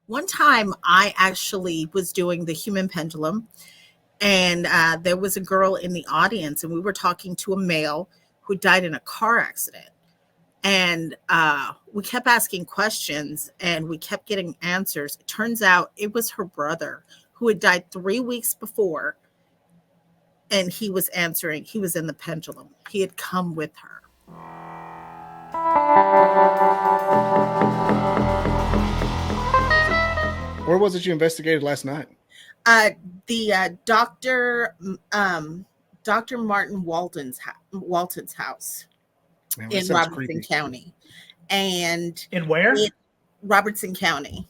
One time I actually was doing the human pendulum, and there was a girl in the audience, and we were talking to a male who died in a car accident. And we kept asking questions and we kept getting answers. It turns out it was her brother who had died 3 weeks before. And he was answering, he was in the pendulum. He had come with her. Where was it you investigated last night? The Dr. Martin Walton's house Man, in Robertson County. And in where? Robertson County.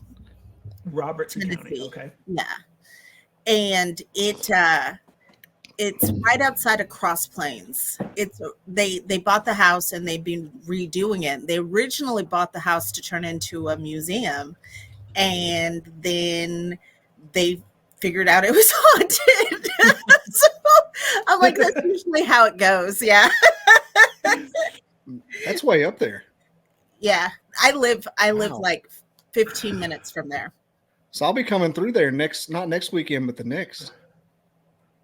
Robertson Tennessee. County. Okay. Yeah. And it's right outside of Cross Plains. They bought the house and they've been redoing it. They originally bought the house to turn into a museum, and then they figured out it was haunted. So I'm like, that's usually how it goes. Yeah. That's way up there. Yeah. I live like 15 minutes from there. So I'll be coming through there not next weekend, but the next.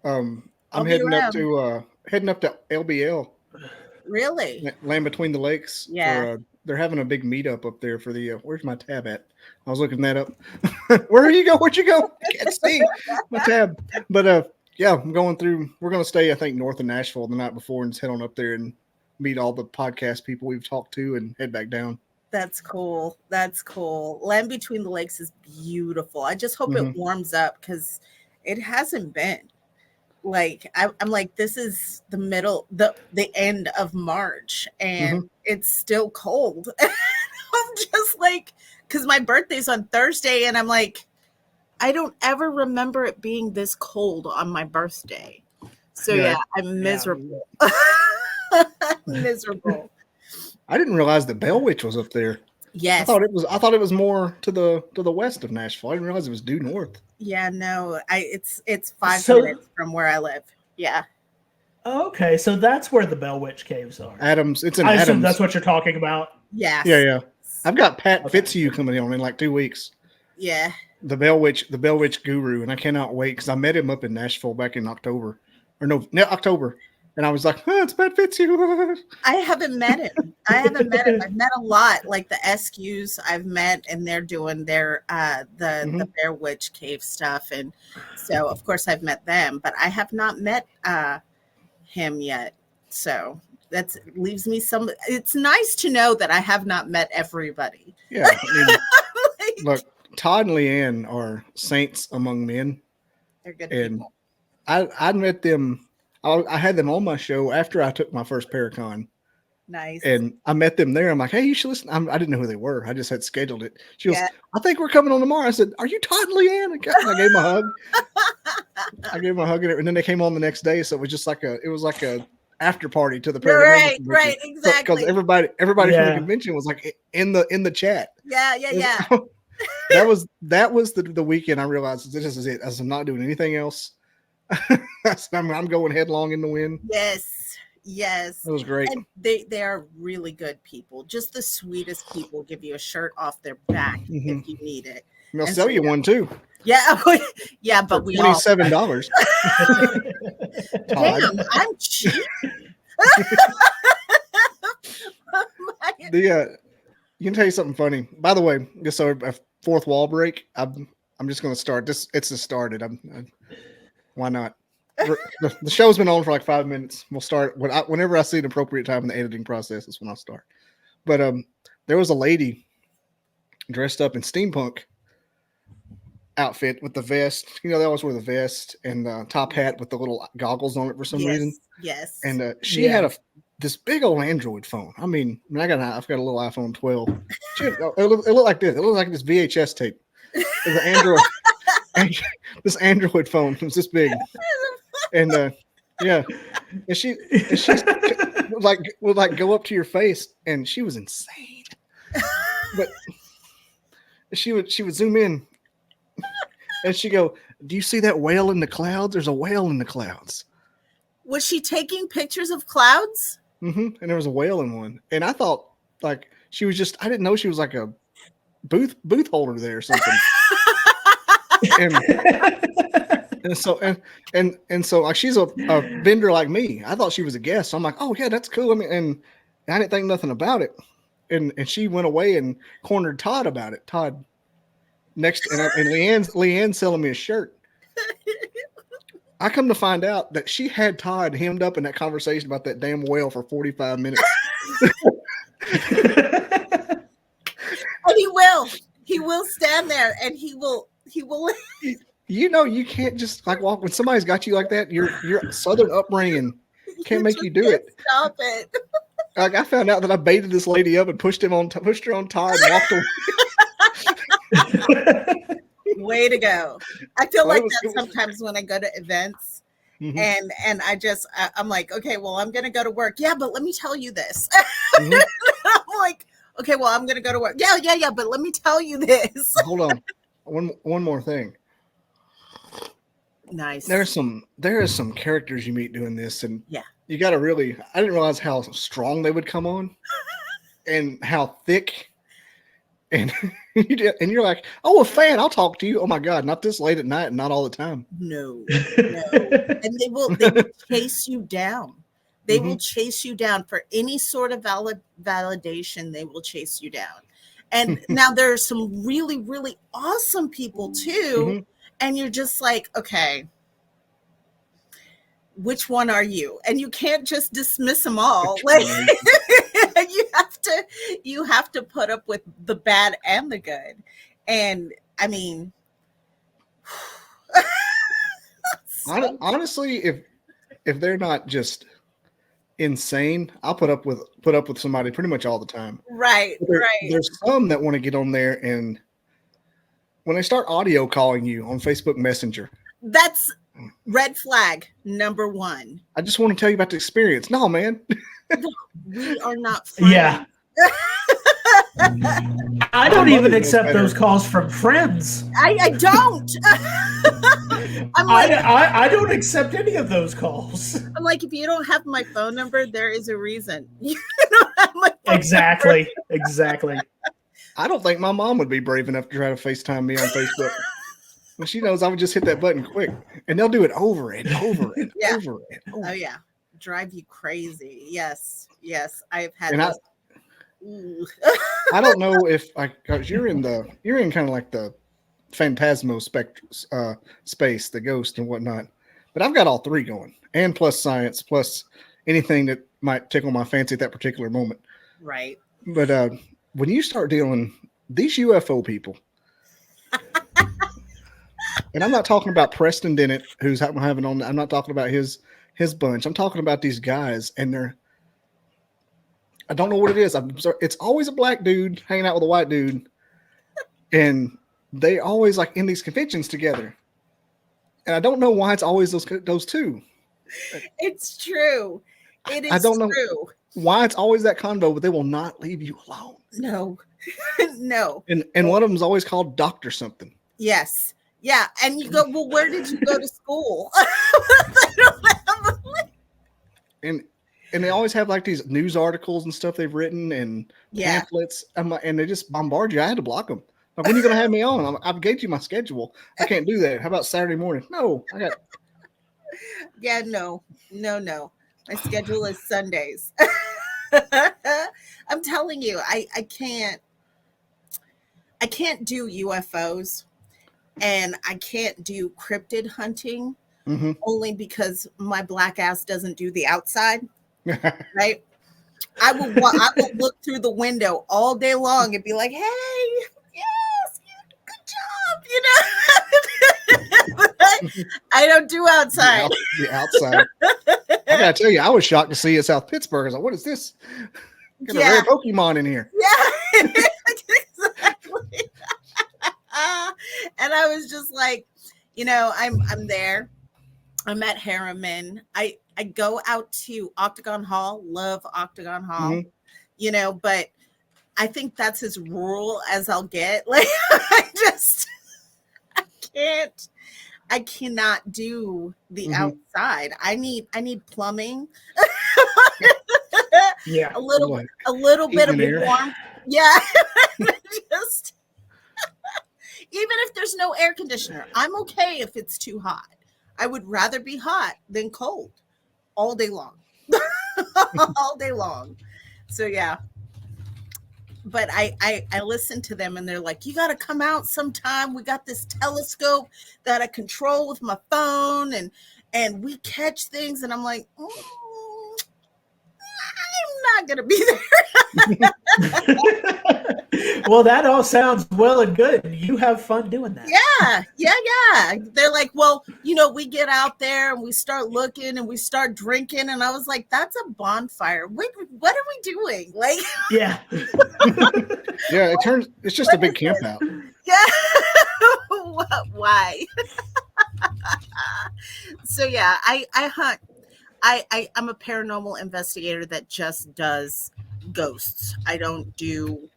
I'm heading up to LBL. Really? Land Between the Lakes. Yeah. They're having a big meetup up there for the. Where's my tab at? I was looking that up. Where'd you go? I can't see my tab. But yeah, I'm going through. We're going to stay, I think, north of Nashville the night before and just head on up there and meet all the podcast people we've talked to and head back down. That's cool. Land Between the Lakes is beautiful. I just hope it warms up because it hasn't been. Like I'm like, this is the end of March and it's still cold. I'm just like, because my birthday's on Thursday and I'm like, I don't ever remember it being this cold on my birthday. So yeah I'm miserable. Miserable. I didn't realize that Bell Witch was up there. Yes. I thought it was more to the west of Nashville. I didn't realize it was due north. Yeah, no. It's 5 minutes from where I live. Yeah. Okay, so that's where the Bell Witch Caves are. Adams. It's in I Adams. assume that's what you're talking about. Yes. Yeah. I've got Pat Fitzhugh coming in like 2 weeks. Yeah. The Bell Witch guru, and I cannot wait because I met him up in Nashville back in October. And I was like, it's Pat Fitzhugh. I haven't met him. I've met a lot, like the SQs I've met, and they're doing their the Bear Witch Cave stuff. And so, of course, I've met them, but I have not met him yet. So that leaves me some. It's nice to know that I have not met everybody. Yeah. Look, Todd and Leanne are saints among men. They're good people. And I met them. I had them on my show after I took my first Paracon. Nice. And I met them there. I'm like, hey, you should listen. I didn't know who they were. I just had scheduled it. She goes, I think we're coming on tomorrow. I said, are you Todd and Leanne? I gave them a hug. And then they came on the next day. So it was just like a after party to the Paranormal Right, exactly. Because everybody from the convention was like in the chat. Yeah. That was the weekend I realized this is it. I'm not doing anything else. I'm going headlong in the wind. Yes. It was great. And they are really good people. Just the sweetest people. Give you a shirt off their back if you need it. And they'll sell you one too. Yeah, but we $27. Damn, I'm cheap. You can tell you something funny. By the way, just so a fourth wall break. I'm just going to start. It's just started. Why not? The show's been on for like 5 minutes. We'll start whenever I see an appropriate time in the editing process. Is when I'll start. But there was a lady dressed up in steampunk outfit with the vest. They always wear the vest and the top hat with the little goggles on it for some reason. Yes. And she had this big old Android phone. I've got a little iPhone 12. It looked like this. It looked like this VHS tape. It was an Android. This Android phone was this big, and and she would go up to your face, and she was insane. But she would zoom in, and she go, "Do you see that whale in the clouds? There's a whale in the clouds." Was she taking pictures of clouds? And there was a whale in one, and I thought like she was just. I didn't know she was like a booth holder there or something. and so like she's a vendor like me. I thought she was a guest. So I'm like, oh yeah, that's cool. I mean, and I didn't think nothing about it. And she went away and cornered Todd about it. Todd next and Leanne's selling me a shirt. I come to find out that she had Todd hemmed up in that conversation about that damn whale for 45 minutes. And he will stand there and he will You know, you can't just like walk when somebody's got you like that. Your Southern upbringing can't make you do it. Stop it. Like I found out that I baited this lady up and pushed her on Todd and walked away. Way to go. I feel like that sometimes when I go to events and I'm like, okay, well, I'm going to go to work. Yeah, but let me tell you this. I'm like, okay, well, I'm going to go to work. Yeah. But let me tell you this. Hold on. One more thing. Nice. There are some characters you meet doing this, and yeah, you got to really. I didn't realize how strong they would come on, and how thick. And you're like, oh, a fan. I'll talk to you. Oh my God, not this late at night, and not all the time. No. And they will chase you down. They will chase you down for any sort of validation. They will chase you down. And now there are some really, really awesome people too. And you're just like, okay, which one are you? And you can't just dismiss them all. Like you have to put up with the bad and the good. And I mean, honestly, if they're not just insane, I'll put up with somebody pretty much all the time. Right. There's some that want to get on there, and when they start audio calling you on Facebook Messenger, that's red flag number 1. I just want to tell you about the experience. No, man. We are not friends. Yeah. I don't even accept those calls from friends. I don't. I'm like, I don't accept any of those calls. I'm like, if you don't have my phone number, there is a reason. You don't have my phone Exactly. number. Exactly. I don't think my mom would be brave enough to try to FaceTime me on Facebook. Well, she knows I would just hit that button quick, and they'll do it over and over and over and over. Oh yeah, drive you crazy. Yes, I've had. And I don't know if because you're in kind of like the phantasmo space, the ghost and whatnot, but I've got all 3 going, and plus science, plus anything that might tickle my fancy at that particular moment. Right. But when you start dealing these UFO people. And I'm not talking about Preston Dennett, who's having on. I'm not talking about his bunch. I'm talking about these guys, and I don't know what it is. It's always a black dude hanging out with a white dude, and they always like in these conventions together. And I don't know why it's always those two. It's true. It is. I don't true. know why it's always that convo, but they will not leave you alone. No, no. And one of them is always called Dr. something. Yes. Yeah, and you go, well, where did you go to school? And they always have like these news articles and stuff they've written and pamphlets, and they just bombard you. I had to block them. Like, when are you going to have me on? I've gave you my schedule. I can't do that. How about Saturday morning? No, I got. Yeah, no. My schedule is Sundays. I'm telling you, I can't do UFOs. And I can't do cryptid hunting only because my black ass doesn't do the outside, right? I will look through the window all day long and be like, hey, yes, good job, I don't do outside. The outside. I gotta tell you, I was shocked to see at South Pittsburgh. I was like, what is this? Got a rare Pokemon in here. Yeah, exactly. And I was just like, I'm there. I'm at Harriman. I go out to Octagon Hall. Love Octagon Hall. But I think that's as rural as I'll get. Like, I cannot do the outside. I need plumbing. Yeah. A little bit of warmth. Yeah. Even if there's no air conditioner, I'm okay if it's too hot. I would rather be hot than cold all day long. All day long. So yeah. But I listen to them and they're like, you got to come out sometime. We got this telescope that I control with my phone and we catch things. And I'm like, I'm not going to be there. Well, that all sounds well and good. You have fun doing that. Yeah. They're like, well, we get out there and we start looking and we start drinking. And I was like, that's a bonfire. What are we doing? Like, yeah. Yeah, it's just a big camp out. Yeah. Why? So yeah, I hunt. I'm a paranormal investigator that just does ghosts. I don't do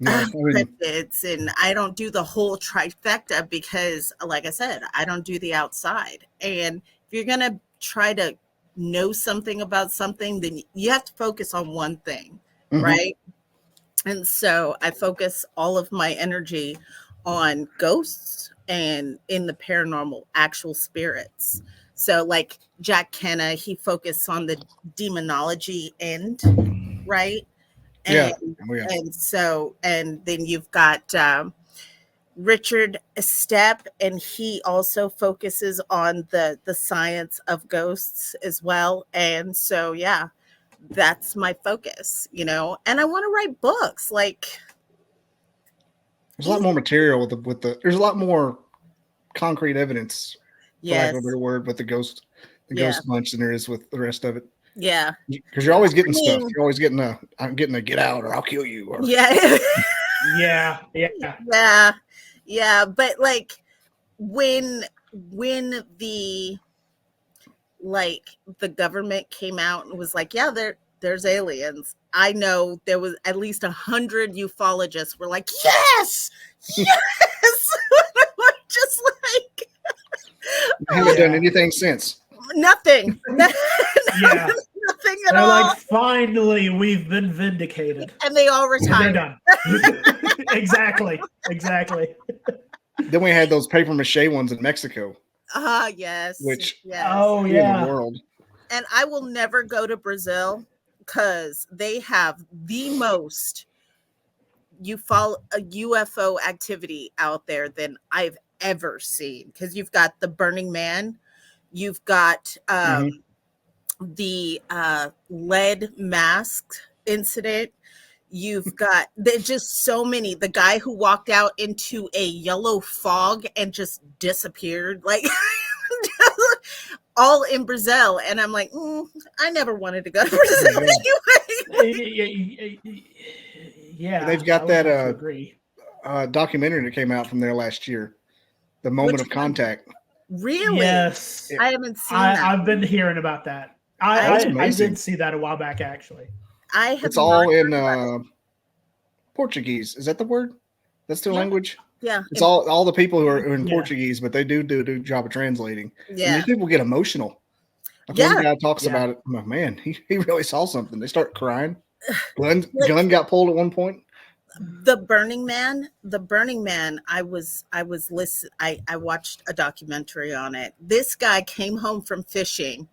cryptids, and I don't do the whole trifecta because, like I said, I don't do the outside. And if you're gonna try to know something about something, then you have to focus on one thing, right? And so I focus all of my energy on ghosts and in the paranormal, actual spirits. So like Jack Kenna, he focused on the demonology end, right? And, and then you've got Richard Stepp, and he also focuses on the science of ghosts as well. And so, yeah, that's my focus, and I want to write books. Like, there's a lot more material with the there's a lot more concrete evidence, for lack of a better word, with the ghost bunch than there is with the rest of it. Yeah, because you're always getting stuff. You're always getting I'm getting a get out or I'll kill you. Or, yeah. But like when the government came out and was like, yeah, there's aliens. I know there was at least 100 ufologists were like, yes. Just like, I haven't done anything since. Nothing. Yeah. Nothing at They're all. like, finally, we've been vindicated. And they all retired. They're done. Exactly. Then we had those paper mache ones in Mexico. Yes. Which, yes. Oh, yeah. In the world. And I will never go to Brazil because they have the most UFO activity out there than I've ever seen. Because you've got the Burning Man, you've got the lead mask incident. You've got, there's just so many. The guy who walked out into a yellow fog and just disappeared, like all in Brazil. And I'm like, I never wanted to go to Brazil anyway. Yeah, they've got that documentary that came out from there last year, The Moment of Contact. Really? Yes. I haven't seen that. I've been hearing about that. I did see that a while back, actually. It's all in Portuguese. Is that the word? That's their language? Yeah. It's all the people who are in Portuguese, but they do a job of translating. Yeah. And these people get emotional. One guy talks about it. I'm like, man, he really saw something. They start crying. Gun got pulled at one point. The Burning Man. I watched a documentary on it. This guy came home from fishing,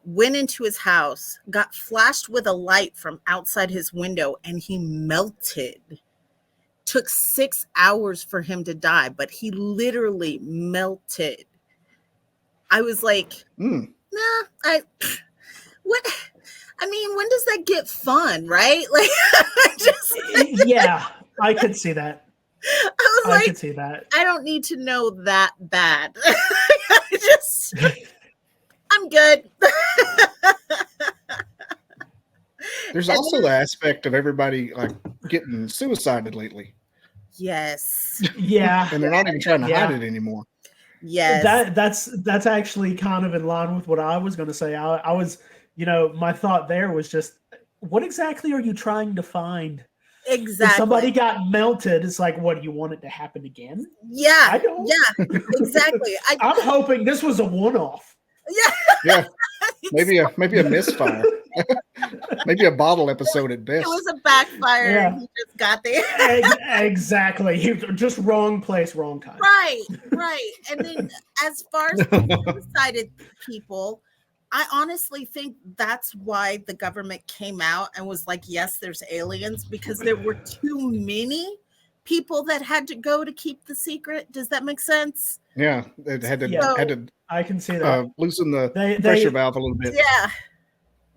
went into his house, got flashed with a light from outside his window, and he melted. Took 6 hours for him to die, but he literally melted. I was like, when does that get fun, right? Like, yeah, I could see that. I could see that. I don't need to know that bad. I'm good. There's also the aspect of everybody like getting suicided lately. Yes. Yeah. And they're not even trying to hide it anymore. Yes. That's actually kind of in line with what I was going to say. I was, my thought there was just, what exactly are you trying to find? Exactly. If somebody got melted, it's like, what, do you want it to happen again? Yeah. I don't. Yeah, exactly. I'm hoping this was a one-off. Yeah. Yeah. Maybe a misfire. Maybe a bottle episode at best. It was a backfire. Yeah. And he just got there. Exactly. Just wrong place, wrong time. Right. And then as far as suicided people, I honestly think that's why the government came out and was like, yes, there's aliens, because there were too many people that had to go to keep the secret. Does that make sense? Yeah, it had to I can see that. loosen the pressure valve a little bit. Yeah.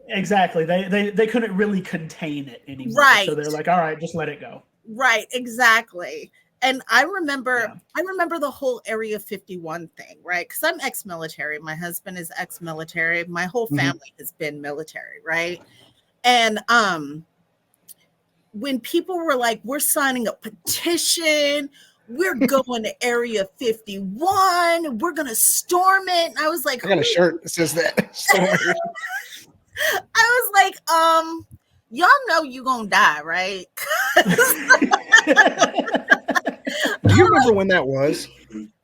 Exactly. They couldn't really contain it anymore. Right. So they're like, all right, just let it go. Right, exactly. And I remember the whole Area 51 thing, right? Because I'm ex-military. My husband is ex-military. My whole family has been military, right? And when people were like, we're signing a petition, we're going to Area 51, we're gonna storm it. And I was like, I got a shirt that says that. I was like, y'all know you gonna die, right? Do you remember when that was?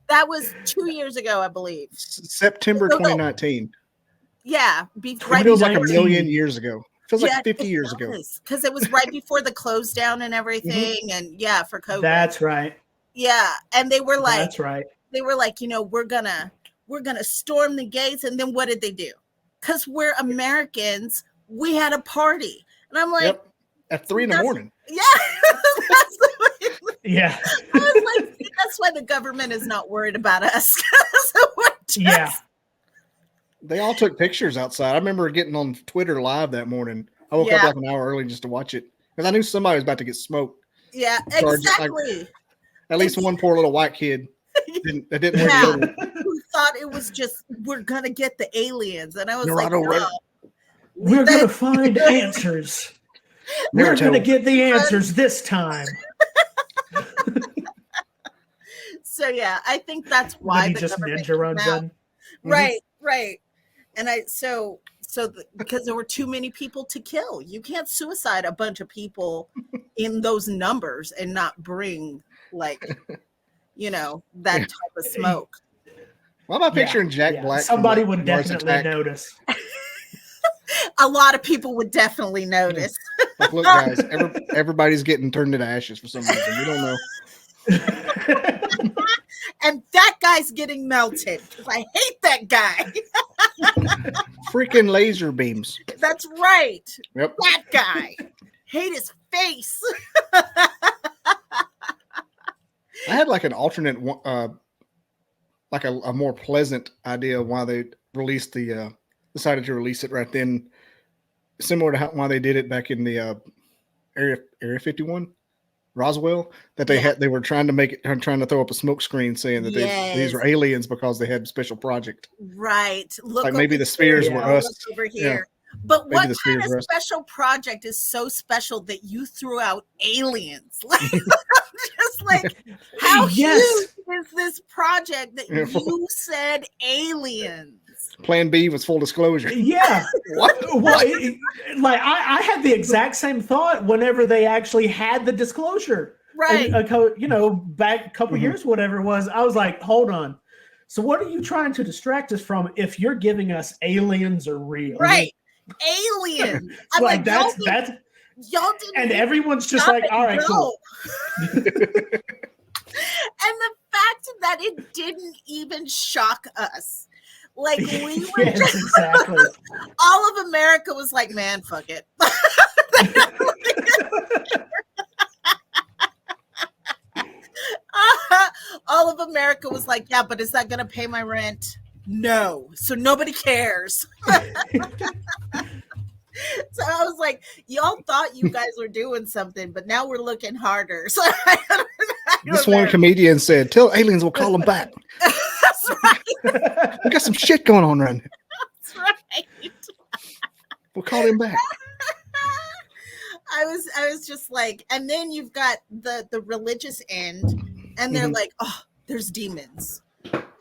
That was 2 years ago, I believe. September 2019. Yeah. It feels like a million years ago. It feels like 50 years ago. Because it was right before the close down and everything. And for COVID. That's right. Yeah. And they were like, that's right. They were like, we're gonna storm the gates. And then what did they do? Because we're Americans, we had a party. And I'm like, at 3 a.m. Yeah. That's the way. Yeah. I was like, that's why the government is not worried about us. They all took pictures outside. I remember getting on Twitter live that morning. I woke up like an hour early just to watch it because I knew somebody was about to get smoked. Yeah, exactly. At least one poor little white kid didn't who thought it was just, we're gonna get the aliens, and I was like, we're gonna find answers. We're gonna get the answers this time. So I think that's why he just ninja runs in. Right. And because there were too many people to kill. You can't suicide a bunch of people in those numbers and not bring that type of smoke. Why am I picturing Jack Black? Somebody would definitely notice. A lot of people would definitely notice. Like, look, guys, everybody's getting turned into ashes for some reason. We don't know. And that guy's getting melted because I hate that guy. Freaking laser beams. That's right. Yep. That guy. Hate his face. I had like an alternate, like a more pleasant idea of why they released decided to release it right then, similar to why they did it back in the Area 51. Roswell, that they were trying to throw up a smoke screen saying that these were aliens because they had a special project. Right. Look, like maybe the spheres were us over here. Yeah. But what kind of special project is so special that you threw out aliens? Just like, how huge is this project that you said aliens? Plan B was full disclosure. Yeah. What? Like I had the exact same thought whenever they actually had the disclosure. Right. Back a couple years, whatever it was, I was like, hold on. So what are you trying to distract us from if you're giving us aliens are real? Right. Aliens. I'm like that's y'all didn't, and everyone's just like, all right, cool. And the fact that it didn't even shock us. Like we were exactly. All of America was like, man, fuck it. All of America was like, yeah, but is that going to pay my rent? No. So nobody cares. So I was like, y'all thought you guys were doing something, but now we're looking harder. So this one comedian said, tell aliens we'll call them back. That's right. We got some shit going on right now. That's right. We'll call him back. I was just like, and then you've got the religious end, and they're like, oh, there's demons.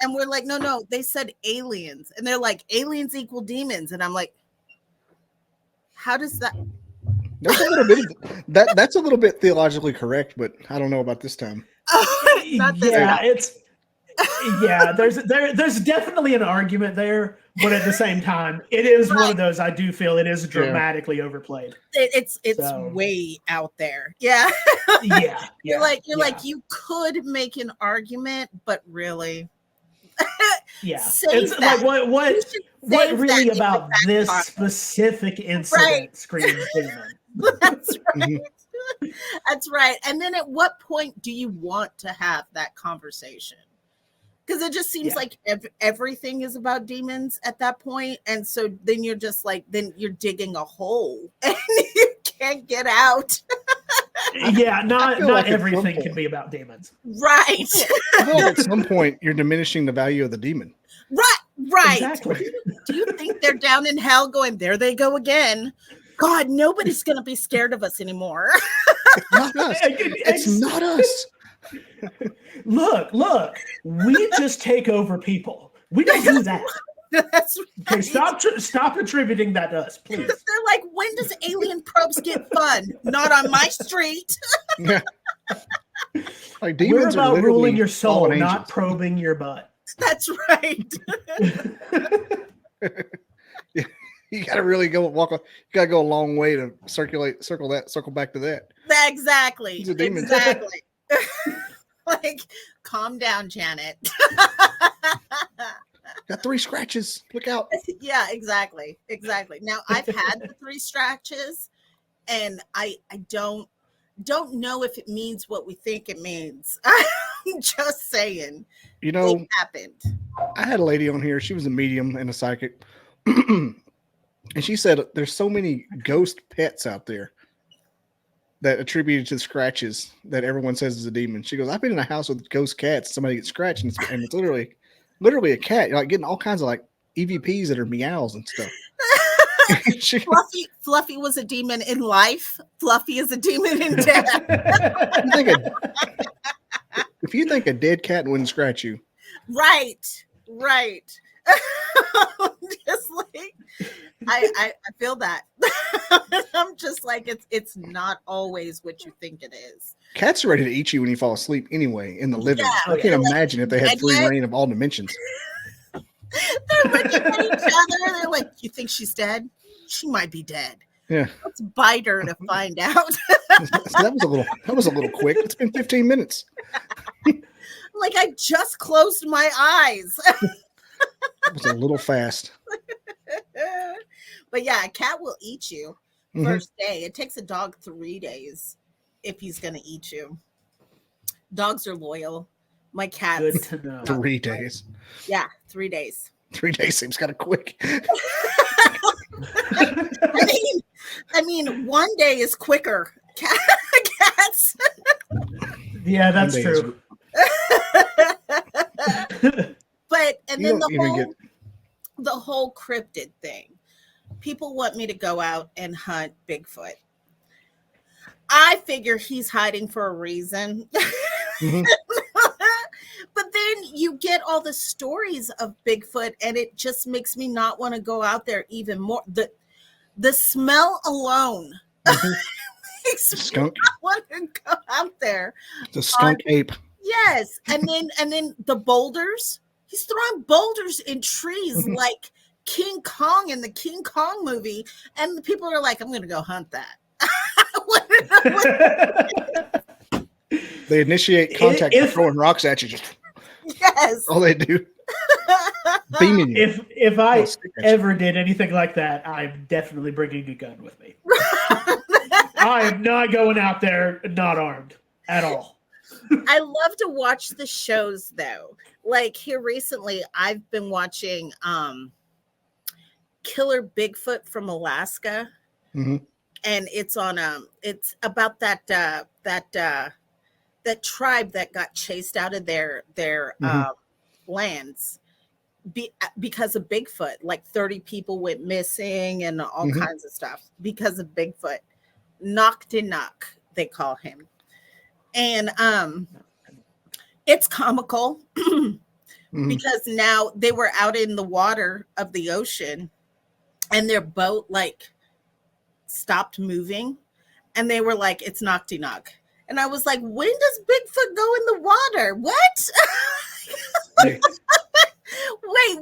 And we're like, no, they said aliens. And they're like, aliens equal demons. And I'm like, how does that? That's a little bit that's a little bit theologically correct, but I don't know about this time. There's definitely an argument there, but at the same time, it is Right. one of those. I do feel it is dramatically overplayed. It's So- way out there. Yeah. Yeah, You're like yeah. you could make an argument, but really, Yeah, save it's that. like what You should what save really that in about the back this pocket. specific incident screams demon. That's right. That's right. And then at what point do you want to have that conversation? Because it just seems like everything is about demons at that point. And so then you're just like, then you're digging a hole and you can't get out. Yeah, not like at everything some can be about demons. Right. I feel like at some point you're diminishing the value of the demon. Right. Exactly. Do you think they're down in hell going, there they go again? God, nobody's going to be scared of us anymore. Not us. It's not us. Look, we just take over people. We don't do that. That's right. Okay, stop attributing that to us, please. They're like, when does alien probes get fun? Not on my street. Yeah. Like We're demons are about literally ruling your soul, fallen not angels. probing your butt. That's right. You gotta really go walk. You gotta go a long way to circle back to that. Exactly. He's a demon. Exactly. Like, calm down, Janet. Got 3 scratches. Look out. Yeah, exactly. Now I've had the 3 scratches, and I don't know if it means what we think it means. I'm just saying. You know, it happened. I had a lady on here. She was a medium and a psychic. And she said there's so many ghost pets out there that attributed to the scratches that everyone says is a demon. She goes, I've been in a house with ghost cats. Somebody gets scratched and it's literally a cat. You're like getting all kinds of like EVPs that are meows and stuff. Fluffy was a demon in life. Fluffy is a demon in death. If you think a dead cat wouldn't scratch you. Right. Just like I feel that. I'm just like it's not always what you think it is. Cats are ready to eat you when you fall asleep anyway in the living. Yeah, I can't like, imagine if they had free reign of all dimensions. They're looking at each other. They're like, you think she's dead? She might be dead. Yeah. Let's bite her to find out. that was a little quick. It's been 15 minutes. Like I just closed my eyes. It was a little fast. But yeah, a cat will eat you first day. It takes a dog 3 days if he's going to eat you. Dogs are loyal. My cats. Good to know. 3 days. Yeah, 3 days. 3 days seems kind of quick. I mean, 1 day is quicker. Cats. Yeah, that's true. But and then the whole cryptid thing. People want me to go out and hunt Bigfoot. I figure he's hiding for a reason. Mm-hmm. But then you get all the stories of Bigfoot, and it just makes me not want to go out there even more. The smell alone makes skunk. me not want to go out there. The skunk ape. Yes, and then the boulders. He's throwing boulders in trees like King Kong in the King Kong movie, and the people are like, "I'm going to go hunt that." They initiate contact by throwing rocks at you. Just yes, all they do. Beaming you. If I ever did anything like that, I'm definitely bringing a gun with me. I am not going out there not armed at all. I love to watch the shows though. Like here recently, I've been watching Killer Bigfoot from Alaska, and it's on it's about that tribe that got chased out of their lands because of Bigfoot. Like 30 people went missing and all kinds of stuff because of Bigfoot. Knock, they call him. And it's comical because now they were out in the water of the ocean and their boat like stopped moving and they were like, it's knock. And I was like, when does Bigfoot go in the water? What?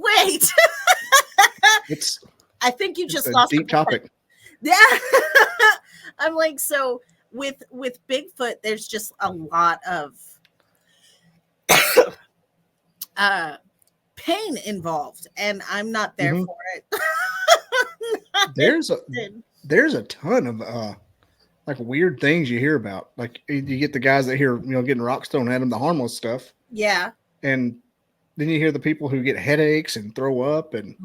Wait. I think you it's just a lost deep topic. Yeah. I'm like, so with Bigfoot, there's just a lot of pain involved, and I'm not there for it. There's a ton of like weird things you hear about. Like you get the guys that hear, getting rocks thrown at them, the harmless stuff. Yeah. And then you hear the people who get headaches and throw up and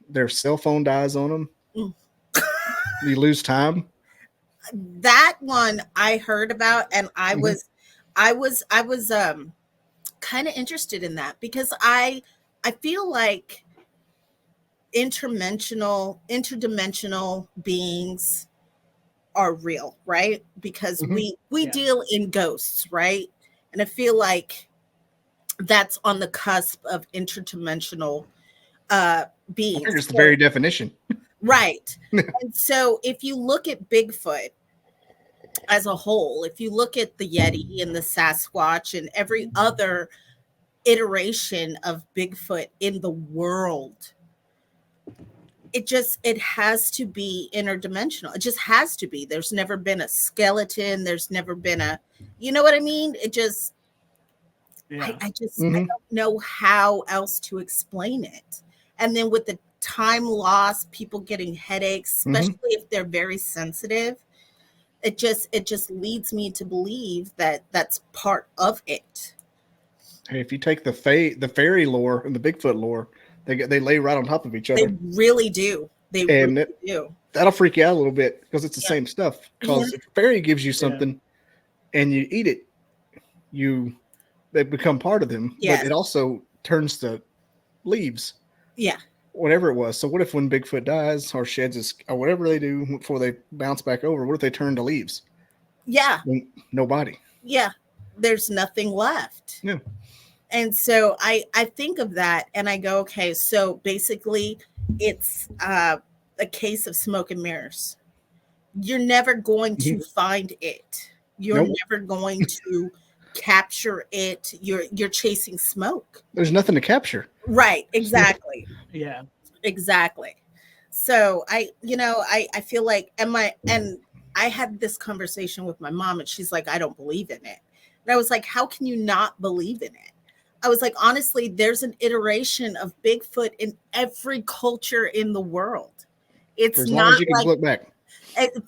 their cell phone dies on them. You lose time. That one I heard about, and I was kind of interested in that because I feel like interdimensional beings are real, right? Because we deal in ghosts, right? And I feel like that's on the cusp of interdimensional beings. I think it's the very definition. Right. And so if you look at Bigfoot as a whole, if you look at the Yeti and the Sasquatch and every other iteration of Bigfoot in the world, it has to be interdimensional. It just has to be. There's never been a skeleton. There's never been you know what I mean? It just, I don't know how else to explain it. And then with the time loss, people getting headaches, especially if they're very sensitive, it just leads me to believe that that's part of it. Hey, if you take the fairy lore and the Bigfoot lore, they lay right on top of each other. They really do. Really do. That'll freak you out a little bit because it's the same stuff. Because if a fairy gives you something and you eat it, they become part of them. Yeah. But it also turns to leaves. Yeah. Whatever it was. So what if when Bigfoot dies or sheds his, or whatever they do before they bounce back over, what if they turn to leaves? Yeah. No body. Yeah. There's nothing left. Yeah. And so I think of that and I go, okay, so basically it's a case of smoke and mirrors. You're never going to find it. You're never going to capture it. You're chasing smoke. There's nothing to capture. Right. Exactly. Yeah. Exactly. So I feel like, and I had this conversation with my mom and she's like, I don't believe in it. And I was like, how can you not believe in it? I was like, honestly, there's an iteration of Bigfoot in every culture in the world. It's as long as you can look back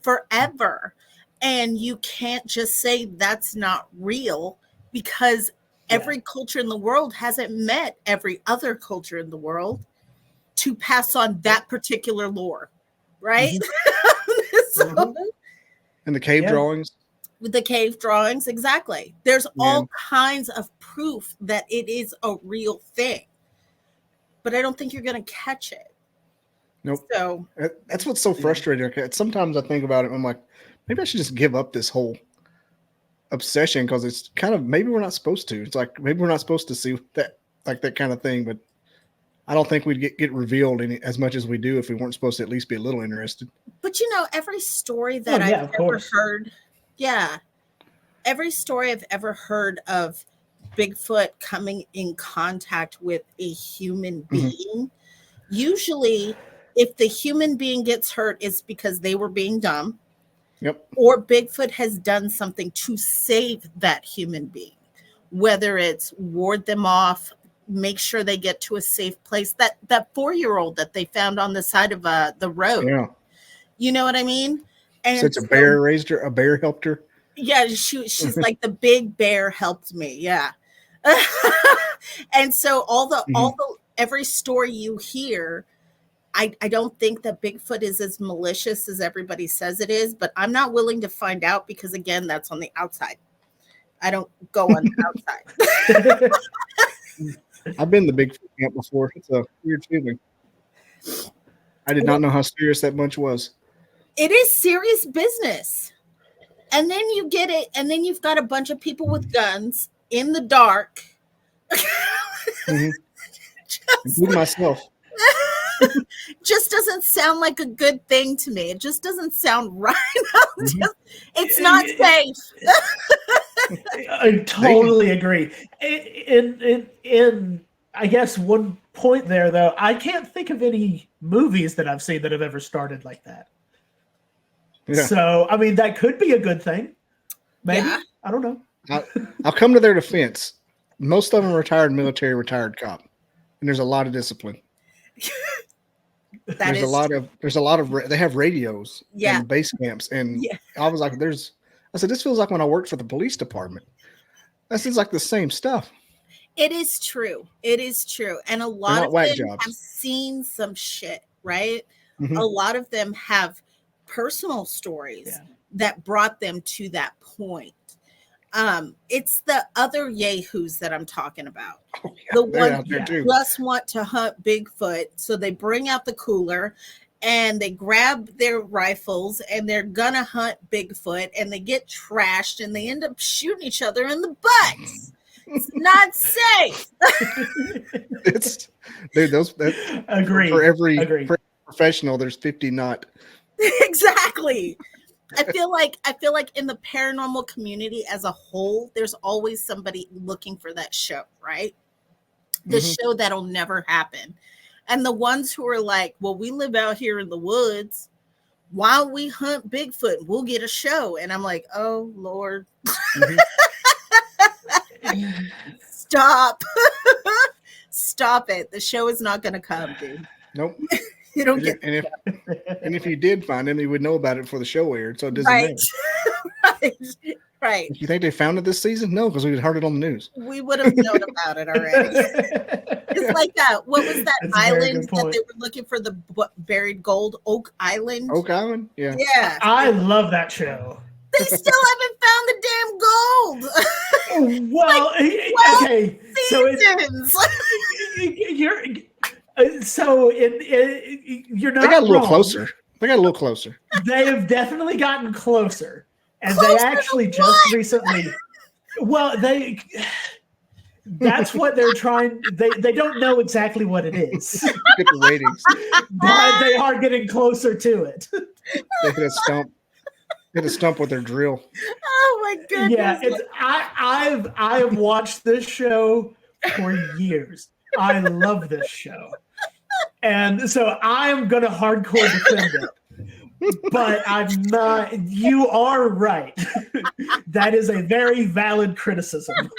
forever. And you can't just say that's not real because every culture in the world hasn't met every other culture in the world to pass on that particular lore. Right. And the cave drawings. With the cave drawings, exactly. There's all kinds of proof that it is a real thing, but I don't think you're going to catch it. Nope. So that's what's so frustrating. Sometimes I think about it and I'm like, maybe I should just give up this whole obsession because it's kind of, maybe we're not supposed to. It's like, maybe we're not supposed to see that, like that kind of thing, but I don't think we'd get revealed as much as we do if we weren't supposed to at least be a little interested. But every story that I've ever heard, every story I've ever heard of Bigfoot coming in contact with a human being, usually if the human being gets hurt, it's because they were being dumb. Yep. Or Bigfoot has done something to save that human being, whether it's ward them off, make sure they get to a safe place. That 4-year-old that they found on the side of the road. Yeah. You know what I mean? And so it's a bear raised her, a bear helped her. Yeah, she's like the big bear helped me. Yeah. And so every story you hear, I don't think that Bigfoot is as malicious as everybody says it is, but I'm not willing to find out because again, that's on the outside. I don't go on the outside. I've been to the Bigfoot camp before. It's a weird feeling. I did not know how serious that bunch was. It is serious business. And then you get it, and then you've got a bunch of people with guns in the dark. Including myself. Just doesn't sound like a good thing to me. It just doesn't sound right. It's not safe. I totally agree. And I guess one point there, though. I can't think of any movies that I've seen that have ever started like that. Yeah. So, I mean, that could be a good thing. Maybe. Yeah. I don't know. I'll come to their defense. Most of them retired military, retired cop, and there's a lot of discipline. There's a lot of they have radios and base camps, and I was like, I said, this feels like when I worked for the police department. This is like the same stuff. It is true. It is true. And a lot of them jobs. have seen some shit, right? Mm-hmm. A lot of them have personal stories that brought them to that point. It's the other yahoos that I'm talking about. Oh, yeah, the ones who just want to hunt Bigfoot. So they bring out the cooler and they grab their rifles and they're gonna hunt Bigfoot, and they get trashed and they end up shooting each other in the butts. It's not safe. Agree. For every professional, there's 50 not. Exactly. I feel like in the paranormal community as a whole, there's always somebody looking for that show, right? The show that'll never happen. And the ones who are like, well, we live out here in the woods. While we hunt Bigfoot, we'll get a show. And I'm like, oh, Lord. Stop. Stop it. The show is not going to come, dude. Nope. You don't get and if you did find him, you would know about it before the show aired, so it doesn't matter. Right. You think they found it this season? No, because we had heard it on the news. We would have known about it already. It's like that. What was that island that they were looking for the buried gold? Oak Island? Oak Island? Yeah. Yeah. I love that show. They still haven't found the damn gold. Well, okay. Seasons. So you're not. They got a little wrong. closer. They got a little closer. They have definitely gotten closer, and they actually just recently. Well, that's what they're trying. They don't know exactly what it is. Get the ratings, but they are getting closer to it. They hit a stump. Hit a stump with their drill. Oh my goodness! Yeah, I have watched this show for years. I love this show. And so I'm going to hardcore defend it. But I'm not. You are right. That is a very valid criticism.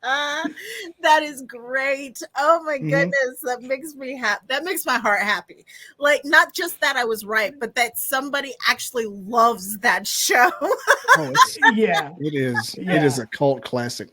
That is great. Oh my goodness. That makes me happy. That makes my heart happy. Like, not just that I was right, but that somebody actually loves that show. It is. Yeah. It is a cult classic.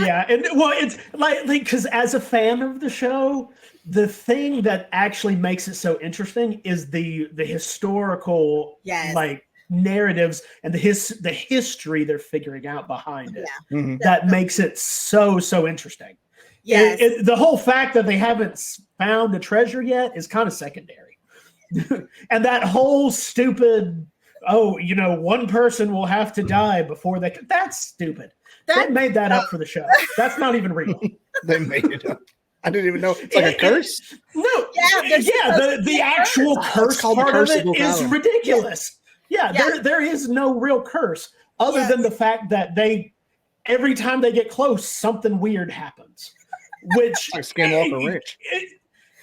Yeah, and well, it's like because as a fan of the show, the thing that actually makes it so interesting is the historical like narratives and the history they're figuring out behind it. Yeah. That makes it so interesting. Yes. The whole fact that they haven't found a treasure yet is kind of secondary. And that whole stupid, one person will have to die before that's stupid. They made that up for the show. That's not even real. They made it up. I didn't even know. It's like a curse? No. The actual curse part of it is ridiculous. Yeah. There is no real curse other than the fact that every time they get close, something weird happens. Which like Skinwalker Ranch.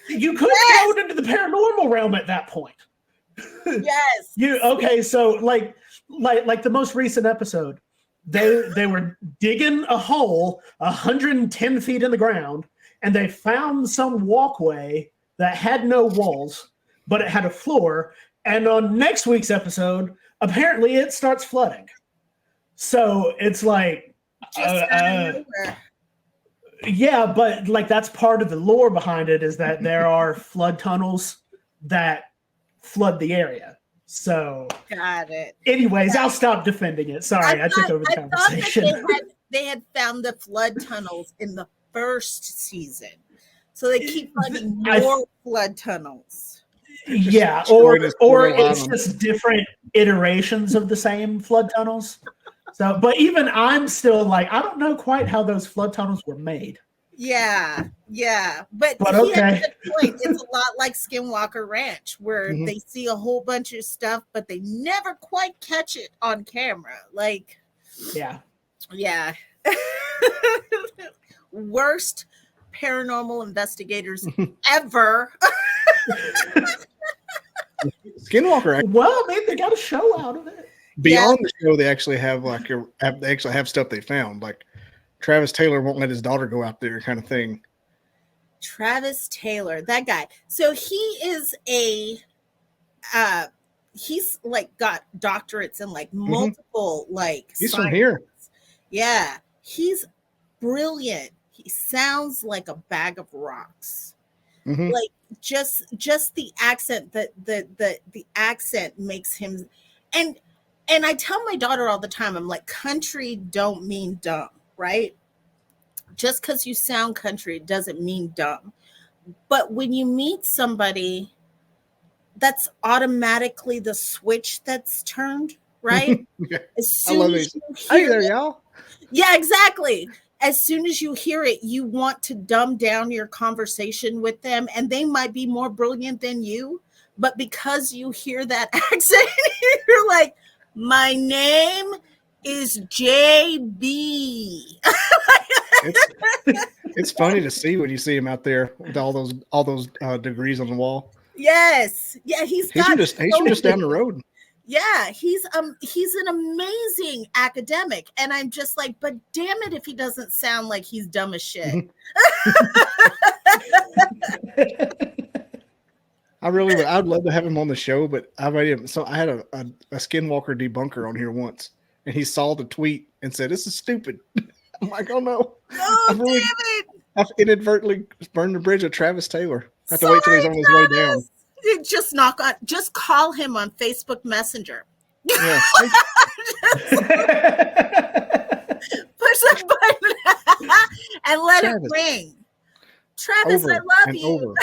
You could go into the paranormal realm at that point. Yes. So like the most recent episode, they were digging a hole 110 feet in the ground, and they found some walkway that had no walls, but it had a floor. And on next week's episode, apparently it starts flooding. So it's like, but like that's part of the lore behind it is that there are flood tunnels that flood the area. So got it. Anyways, I'll stop defending it. Sorry, I took over the conversation. They had found the flood tunnels in the first season, so they keep finding more flood tunnels. Yeah, or it's just different iterations of the same flood tunnels. So, but even I'm still like, I don't know quite how those flood tunnels were made. Yeah. But okay. It's a lot like Skinwalker Ranch, where they see a whole bunch of stuff, but they never quite catch it on camera. Like, yeah. worst paranormal investigators ever. Skinwalker. Well, maybe they got a show out of it. Beyond the show, they actually have they actually have stuff they found. Like Travis Taylor won't let his daughter go out there, kind of thing. Travis Taylor, that guy. So he is he's like got doctorates in like multiple like He's science. from here. Yeah, he's brilliant. He sounds like a bag of rocks. Like just the accent, the accent makes him, and I tell my daughter all the time, I'm like, country don't mean dumb, right? Just because you sound country doesn't mean dumb. But when you meet somebody, that's automatically the switch that's turned, right? As soon as you hear hey there, y'all. Yeah, exactly. As soon as you hear it, you want to dumb down your conversation with them, and they might be more brilliant than you. But because you hear that accent, you're like, my name is JB. It's funny to see when you see him out there with all those degrees on the wall. Yes. Yeah, he's from just down the road. Yeah, he's an amazing academic, and I'm just like, but damn it if he doesn't sound like he's dumb as shit. I'd love to have him on the show, but I had a Skinwalker debunker on here once, and he saw the tweet and said, "This is stupid." I'm like, "Oh no, damn it! I've inadvertently burned the bridge with Travis Taylor. I have to wait till he's on his way down." Just call him on Facebook Messenger. Yeah. Push the button and let it ring. Travis, I love you.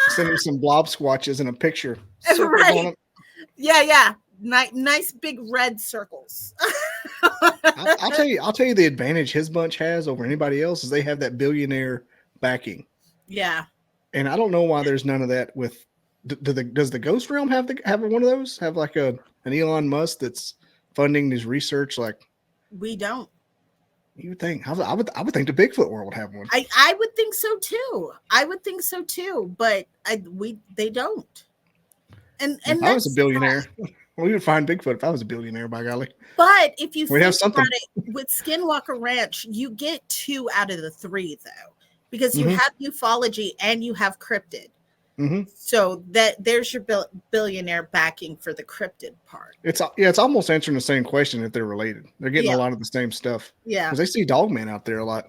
Send him some blob squatches and a picture. Right. Yeah. Nice big red circles. I'll tell you the advantage his bunch has over anybody else is they have that billionaire backing. Yeah. And I don't know why there's none of that with does the Ghost Realm have one of those? Have like an Elon Musk that's funding his research? Like we don't. You would think I would think the Bigfoot world would have one. I would think so too. But they don't. And if I was a billionaire, we would find Bigfoot if I was a billionaire, by golly. But if you think something about it, with Skinwalker Ranch, you get 2 out of the 3 though, because you have ufology and you have cryptid. So there's your billionaire backing for the cryptid part. It's almost answering the same question if they're related. They're getting a lot of the same stuff. Yeah, because they see Dogman out there a lot.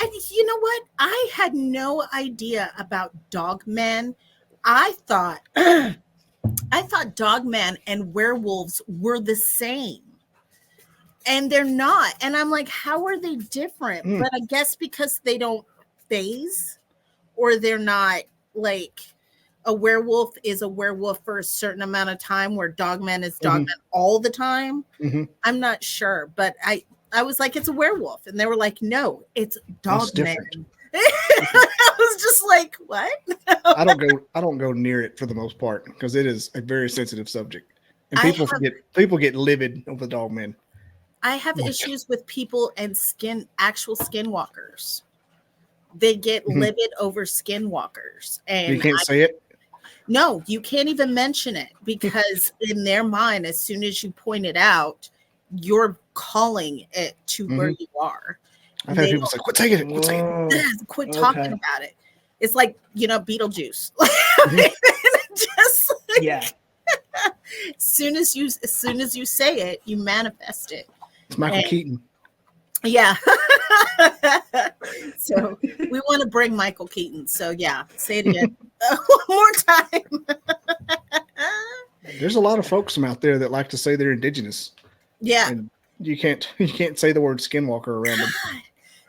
And you know what? I had no idea about Dogman. I thought Dogman and werewolves were the same. And they're not. And I'm like, how are they different? But I guess because they don't phase, or they're not like a werewolf is a werewolf for a certain amount of time, where Dogman is Dogman all the time. I'm not sure. But I was like, it's a werewolf. And they were like, no, it's Dogman. I was just like, what? I don't go near it for the most part because it is a very sensitive subject. And people get livid over Dogman. I have issues with people and actual skinwalkers. They get livid over skinwalkers. And you can't say it? No, you can't even mention it, because in their mind, as soon as you point it out, you're calling it to where you are. I've had people say, quit taking it. Quit talking about it. It's like, Beetlejuice. Just like, as soon as you say it, you manifest it. It's Michael Keaton. Yeah. So we want to bring Michael Keaton. So yeah, say it again. One more time. There's a lot of folks out there that like to say they're indigenous. Yeah. And you can't say the word skinwalker around them.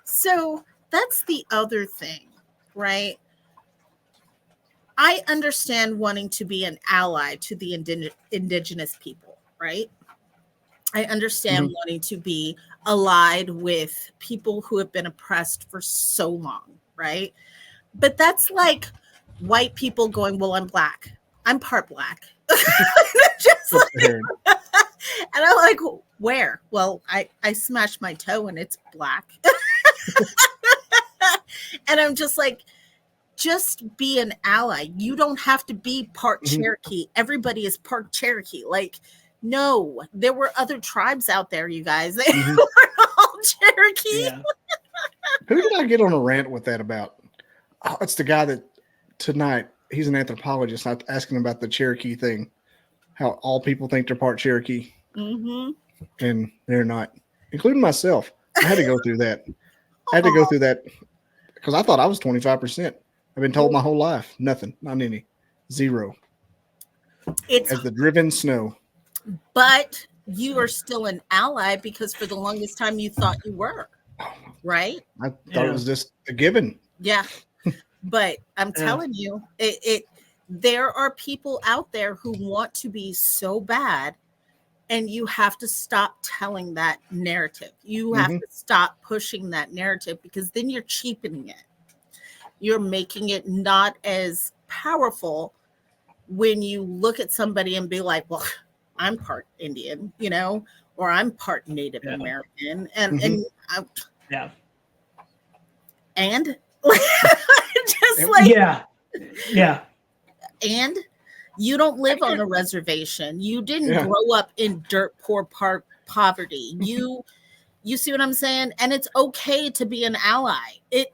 So that's the other thing, right? I understand wanting to be an ally to the indigenous people, right? I understand wanting to be allied with people who have been oppressed for so long, right? But that's like white people going, well, I'm black. I'm part black. Just like, And I'm like, where? Well, I smashed my toe and it's black. And I'm just like, just be an ally. You don't have to be part Cherokee. Everybody is part Cherokee. Like, no, there were other tribes out there, you guys. They weren't all Cherokee. Yeah. Who did I get on a rant with that about? Oh, it's the guy that tonight, he's an anthropologist. I was asking about the Cherokee thing, how all people think they're part Cherokee, and they're not, including myself. I had to go through that. I had to go through that because I thought I was 25%. I've been told my whole life, nothing, not any, 0. It's as the driven snow. But you are still an ally because for the longest time you thought you were, right? I thought it was just a given. Yeah. But I'm telling you, there are people out there who want to be so bad, and you have to stop telling that narrative. You have to stop pushing that narrative because then you're cheapening it. You're making it not as powerful when you look at somebody and be like, well, I'm part Indian, or I'm part Native American. And just like, and you don't live on a reservation. You didn't grow up in dirt poor poverty. You see what I'm saying? And it's okay to be an ally.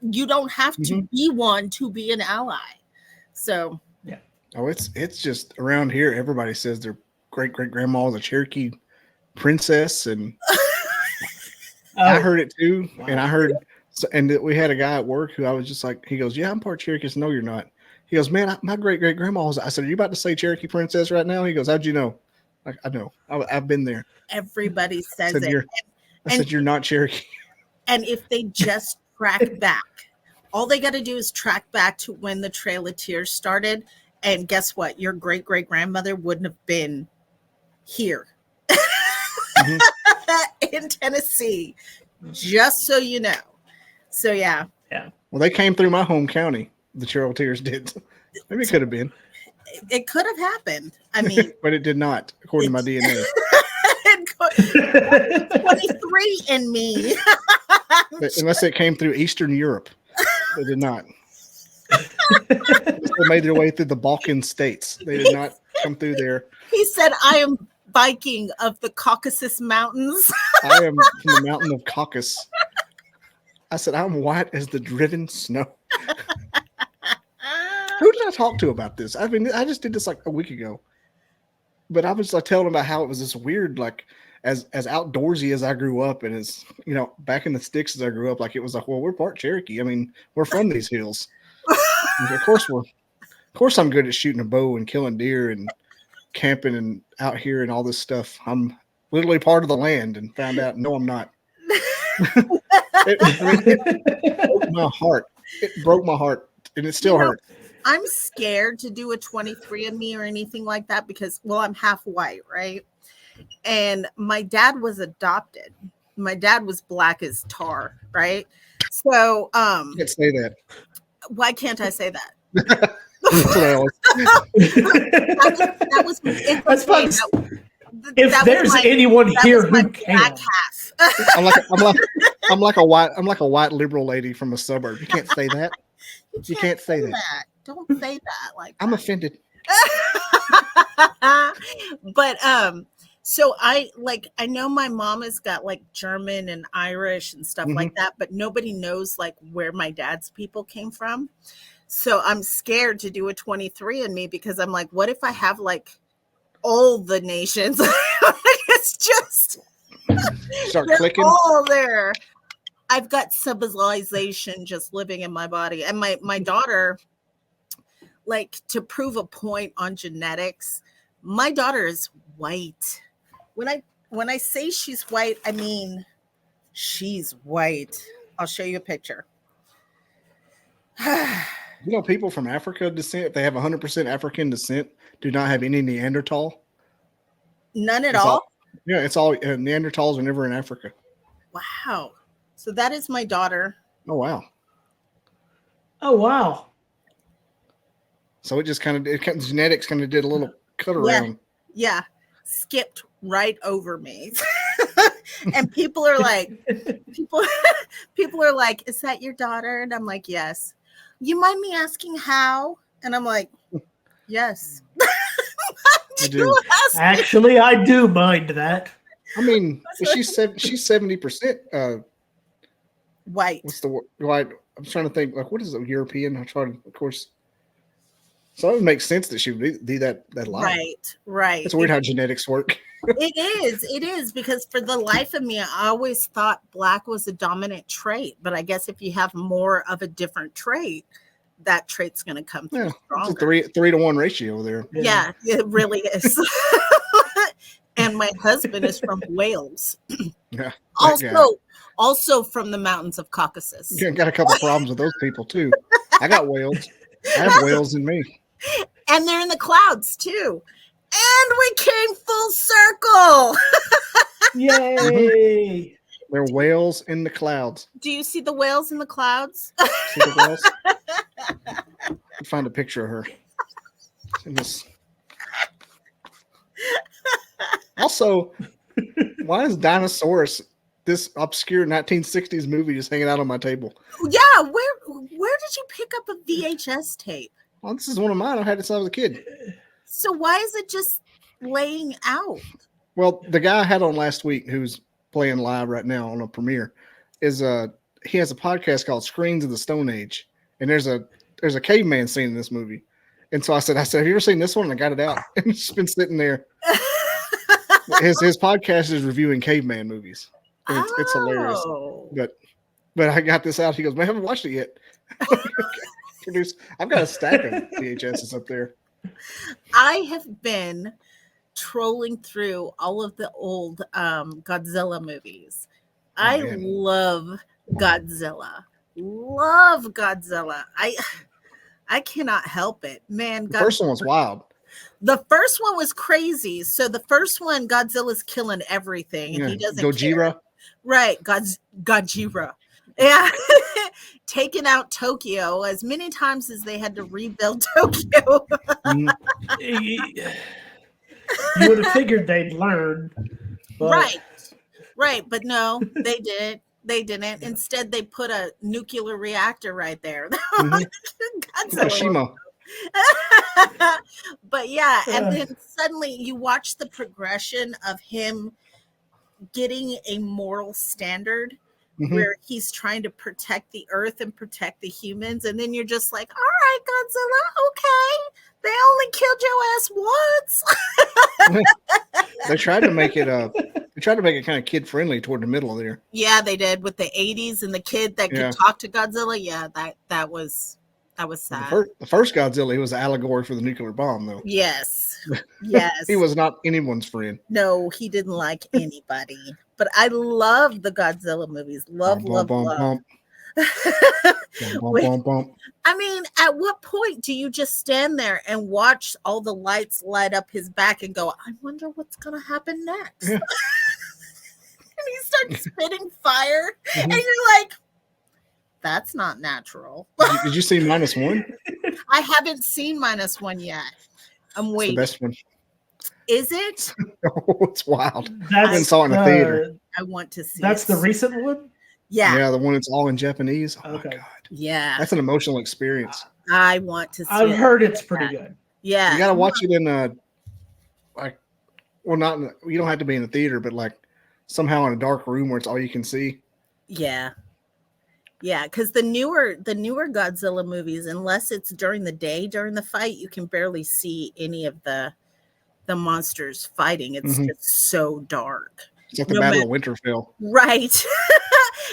You don't have to be one to be an ally. So oh, it's just around here. Everybody says their great grandma was a Cherokee princess, and I heard it too. Wow. And I heard, and we had a guy at work who I was just like, he goes, "Yeah, I'm part Cherokee." I said, "No, you're not." He goes, "Man, my great grandma was." I said, "Are you about to say Cherokee princess right now?" He goes, "How'd you know?" Like, I know. I've been there. Everybody says it. I said, "You're not Cherokee." And if they just track back, all they got to do is track back to when the Trail of Tears started. And guess what? Your great grandmother wouldn't have been here in Tennessee, just so you know. So, yeah. Well, they came through my home county. The Trail of Tears did. Maybe it could have been. It could have happened. I mean, but it did not, according to my DNA. 23 in me. Unless it came through Eastern Europe. They did not. They made their way through the Balkan states. They did not come through there. He said, "I am Viking of the Caucasus Mountains." I am from the mountain of Caucasus. I said, "I'm white as the driven snow." Who did I talk to about this? I mean, I just did this like a week ago. But I was like telling them about how it was this weird, like as outdoorsy as I grew up, and as back in the sticks as I grew up, like it was like, well, we're part Cherokee. I mean, we're from these hills. Of course, I'm good at shooting a bow and killing deer and camping and out here and all this stuff. I'm literally part of the land, and found out, no, I'm not. It broke my heart. It broke my heart, and it still hurts. I'm scared to do a 23andMe or anything like that because, well, I'm half white, right? And my dad was adopted. My dad was black as tar, right? So, you can't say that. Why can't I say that? That's what I always that was that's fun. If there's anyone here who can, I'm like a white liberal lady from a suburb. You can't say that. You can't say that. Don't say that. Like I'm offended. But so I know my mom has got like German and Irish and stuff like that, but nobody knows like where my dad's people came from. So I'm scared to do a 23andMe because I'm like, what if I have like all the nations? It's just start clicking all there. I've got civilization just living in my body. And my daughter, like, to prove a point on genetics, my daughter is white. When I say she's white, I mean she's white. I'll show you a picture. People from Africa descent, if they have 100% African descent, do not have any Neanderthal. None at all? It's all Neanderthals were never in Africa. Wow. So that is my daughter. Oh, wow. Oh, wow. So it just genetics kind of did a little cut around. Yeah. Skipped right over me. And people are like, people are like, is that your daughter? And I'm like, yes. You mind me asking how? And I'm like, yes. I do. Actually, I do mind that. I mean, she's 70% White. what's the word? White. I'm trying to think, like, what is a European? I try to, of course. So it would make sense that she would be that light. Right. It's weird how genetics work. It is because for the life of me, I always thought black was a dominant trait. But I guess if you have more of a different trait, that trait's going to come through stronger. It's a 3-to-1 ratio there. Yeah, it really is. And my husband is from Wales. Yeah. Also from the mountains of Caucasus. You got a couple problems with those people too. I got whales. I have whales in me. And they're in the clouds too. And we came full circle. Yay! They're whales in the clouds. Do you see the whales in the clouds? See the whales? I'd find a picture of her. In this. Also, why is Dinosaurus, this obscure 1960s movie, just hanging out on my table? Yeah, where did you pick up a VHS tape? Well, this is one of mine. I had it since I was a kid. So why is it just laying out? Well, the guy I had on last week, who's playing live right now on a premiere, he has a podcast called Screens of the Stone Age, and there's a caveman scene in this movie. And so I said, have you ever seen this one? And I got it out, and it's been sitting there. His podcast is reviewing caveman movies. And it's hilarious. But I got this out. He goes, man, I haven't watched it yet. I've got a stack of VHSs up there. I have been trolling through all of the old Godzilla movies. I love Godzilla. Love Godzilla. I cannot help it. Man, the first one was wild. The first one was crazy. So the first one, Godzilla's killing everything, and he doesn't Gojira. care. Right, Gojira. Yeah, taking out Tokyo as many times as they had to rebuild Tokyo. You would have figured they'd learn. But... Right, but no, they didn't. They didn't. Instead, they put a nuclear reactor right there. Hiroshima. But yeah, and then suddenly you watch the progression of him getting a moral standard where he's trying to protect the earth and protect the humans, and then you're just like, all right, Godzilla, okay, they only killed your ass once. They tried to make it kind of kid friendly toward the middle of there. Yeah, they did with the 80s and the kid that could talk to Godzilla. Yeah, that was sad. The first Godzilla, he was an allegory for the nuclear bomb, though. Yes. He was not anyone's friend. No, he didn't like anybody. But I love the Godzilla movies. Love. Bump. I mean, at what point do you just stand there and watch all the lights light up his back and go, I wonder what's going to happen next? Yeah. And he starts spitting fire. And you're like, that's not natural. Did you see -1? I haven't seen -1 yet. I'm waiting. It's the best one. Is it? Oh, it's wild. I saw it in the theater. I want to see. That's the recent one. Yeah, the one that's all in Japanese. Oh my god. Yeah, that's an emotional experience. I want to see. I've heard it's pretty good. Yeah, you got to watch it in you don't have to be in the theater, but like somehow in a dark room where it's all you can see. Yeah, because the newer Godzilla movies, unless it's during the day during the fight, you can barely see any of the monsters fighting. It's just so dark. It's like the Battle of Winterfell. Right.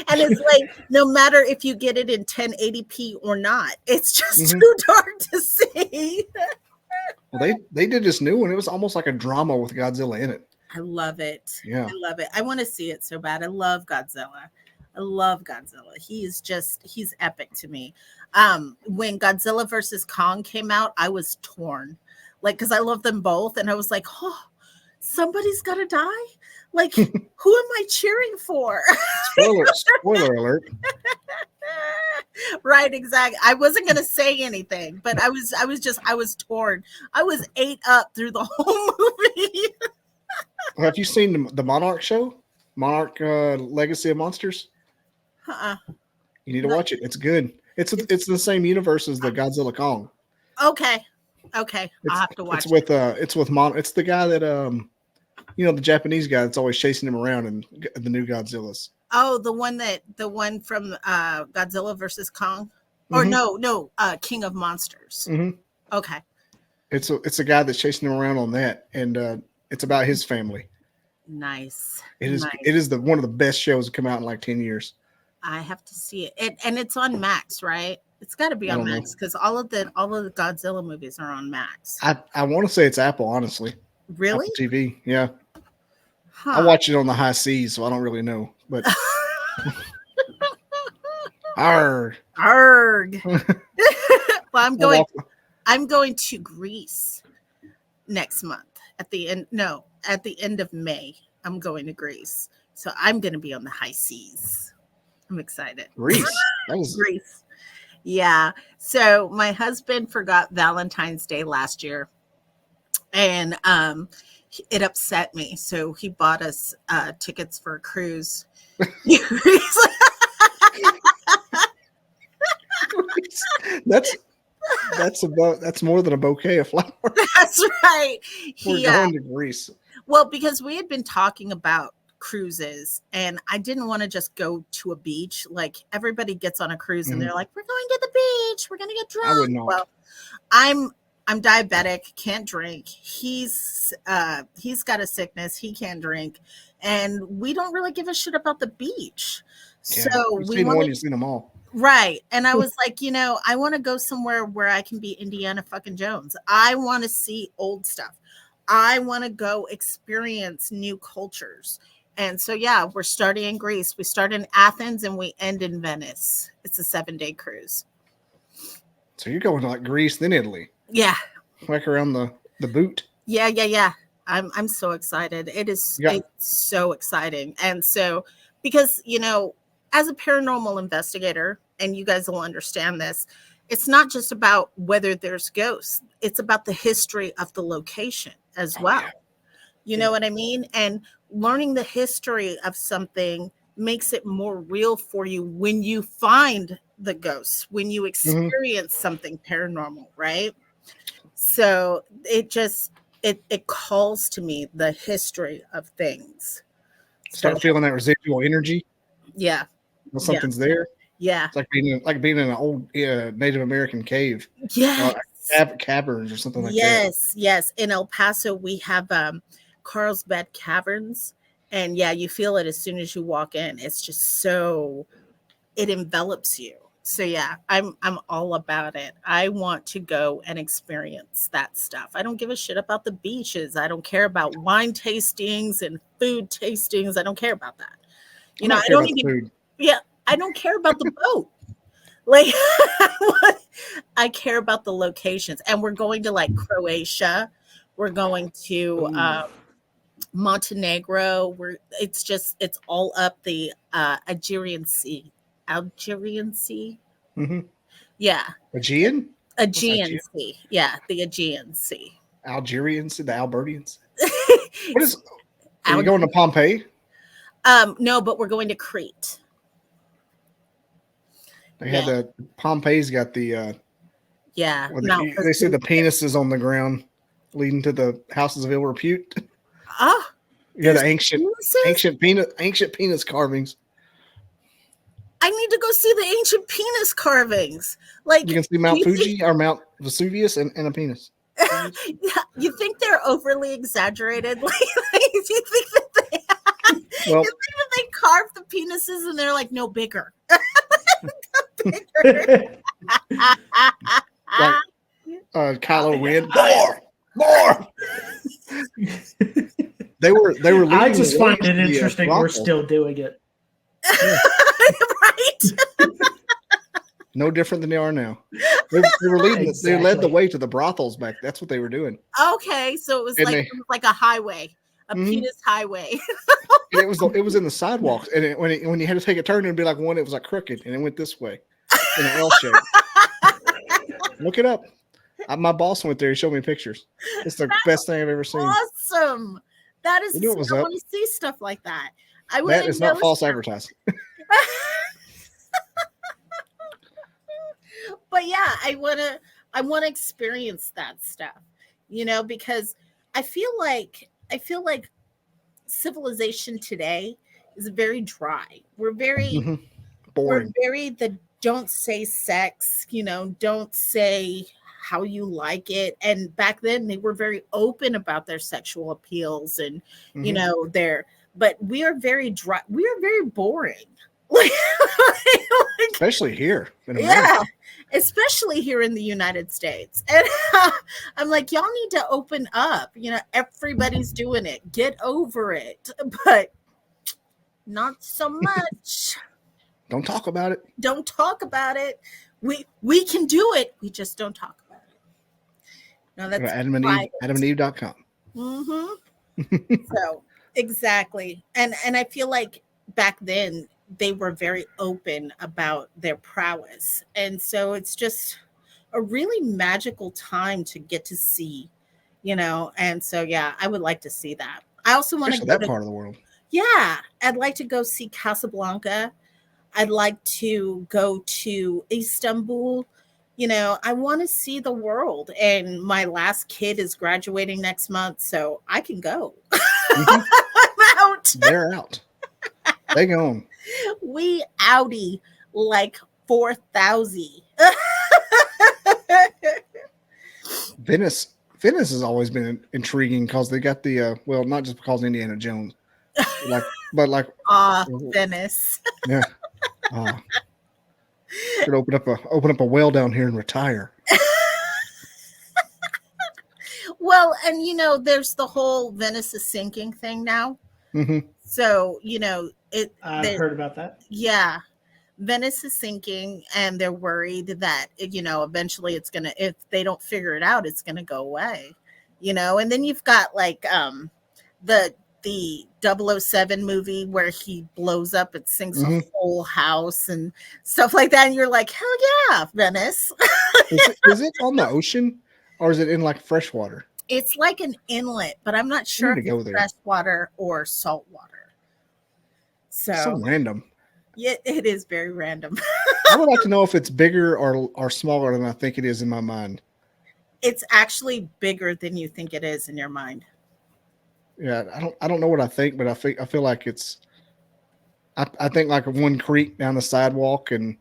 And it's like, no matter if you get it in 1080p or not, it's just too dark to see. Well, they did this new one. It was almost like a drama with Godzilla in it. I love it. Yeah. I love it. I want to see it so bad. I love Godzilla. He's epic to me. When Godzilla versus Kong came out, I was torn. Like, because I love them both. And I was like, oh, somebody's got to die? Like, who am I cheering for? Spoiler alert. Right, exactly. I wasn't going to say anything, but I was torn. I was ate up through the whole movie. Have you seen the Monarch show? Monarch Legacy of Monsters? Uh-uh. You need to watch it. It's good. It's the same universe as the Godzilla Kong. Okay. I'll have to watch it. It's the guy that the Japanese guy that's always chasing him around in the new Godzillas. Oh, the one from Godzilla versus Kong, or no, King of Monsters. Mm-hmm. Okay. It's a guy that's chasing him around on that, and it's about his family. Nice. It is one of the best shows to come out in like 10 years. I have to see it. And it's on Max, right? It's got to be on Max because all of the Godzilla movies are on Max. I want to say it's Apple, honestly. Really? Apple TV, yeah. Huh. I watch it on the high seas, so I don't really know. But arg. Well, I'm going to Greece next month at the end of May. I'm going to Greece. So I'm going to be on the high seas. I'm excited. Greece. Greece. Yeah. So my husband forgot Valentine's Day last year. And it upset me. So he bought us tickets for a cruise. That's more than a bouquet of flowers. That's right. We're going to Greece. Well, because we had been talking about cruises and I didn't want to just go to a beach. Like everybody gets on a cruise and they're like, we're going to the beach. We're going to get drunk. I would not. Well, I'm diabetic, can't drink. He's got a sickness. He can't drink. And we don't really give a shit about the beach. Yeah, so you've seen them all. Right. And I was like, I want to go somewhere where I can be Indiana fucking Jones. I want to see old stuff. I want to go experience new cultures. And so, yeah, we're starting in Greece. We start in Athens and we end in Venice. It's a 7-day cruise. So you're going to like Greece, then Italy. Yeah. Like around the boot. Yeah. I'm so excited. It's so exciting. And so, because, as a paranormal investigator, and you guys will understand this, it's not just about whether there's ghosts. It's about the history of the location as well. Yeah. You know what I mean? And learning the history of something makes it more real for you when you find the ghosts, when you experience something paranormal, right? So it calls to me the history of things. Start feeling that residual energy. Yeah. When something's there. Yeah. It's like being in an old Native American cave. Yes. Caverns or something like that. Yes. In El Paso, we have Carlsbad Caverns. And yeah, you feel it as soon as you walk in. It's just so, it envelops you. So yeah, I'm all about it. I want to go and experience that stuff. I don't give a shit about the beaches. I don't care about wine tastings and food tastings. I don't care about that. I don't even. Yeah, I don't care about the boat. Like, I care about the locations. And we're going to like Croatia. We're going to Montenegro. It's all up the Aegean Sea. Mm-hmm. Yeah. Aegean Sea. Yeah, the Aegean Sea. Algerian Sea, the Albertians. What is? Are you going to Pompeii? No, but we're going to Crete. They had the Pompeii's got the they see the penises on the ground leading to the houses of ill repute. Oh, yeah, the ancient penis carvings. I need to go see the ancient penis carvings. Like you can see Mount Fuji or Mount Vesuvius and a penis. You think they're overly exaggerated? Like you think that they carve the penises and they're like no bigger. Like Kylo Ren, more. They were. I just find it interesting. We're still doing it. Yeah. Right. No different than they are now. They were leading. Exactly. They led the way to the brothels back. That's what they were doing. Okay, so it was like a highway, a penis highway. It was in the sidewalks, and when you had to take a turn, it'd be like one. It was like crooked, and it went this way in an L shape. Look it up. My boss went there. He showed me pictures. It's the best thing I've ever seen. Awesome. That is, You knew it was I up. want to see stuff like that. I want That to is not know false stuff. advertising. But yeah, I want to experience that stuff, because I feel like civilization today is very dry. Mhm. We're Boring. very the don't say sex, don't say how you like it. And back then they were very open about their sexual appeals and Mhm. their but we are very dry. We are very boring. Like, Especially here in yeah, America. especially here in the United States. And I'm like, y'all need to open up. Everybody's doing it. Get over it. But not so much. Don't talk about it. Don't talk about it. We can do it. We just don't talk about it. No, Go to that's private. AdamandEve.com. So exactly. And I feel like back then they were very open about their prowess. And so it's just a really magical time to get to see, and so yeah, I would like to see that. I also want to Especially go that to part of the world. yeah, I'd like to go see Casablanca. I'd like to go to Istanbul. I want to see the world. And my last kid is graduating next month, so I can go. Mhm. I'm out. They're out. They gone. We outie like 4,000. Venice. Venice has always been intriguing because they got the well, not just because Indiana Jones, but like Venice. yeah. Should open up a well down here and retire. Well, and there's the whole Venice is sinking thing now. Hmm. So, I've heard about that. yeah, Venice is sinking and they're worried that, eventually if they don't figure it out, it's going to go away, and then you've got like, the 007 movie where he blows up and sinks a whole house and stuff like that. And you're like, hell yeah, Venice. Is it on the ocean or is it in like freshwater? It's like an inlet, but I'm not I sure need if to go it's there. freshwater or saltwater. So random. Yeah, it is very random. I would like to know if it's bigger or smaller than I think it is in my mind. It's actually bigger than you think it is in your mind. Yeah, I don't know what I think, but I feel like it's. I think like one creek down the sidewalk and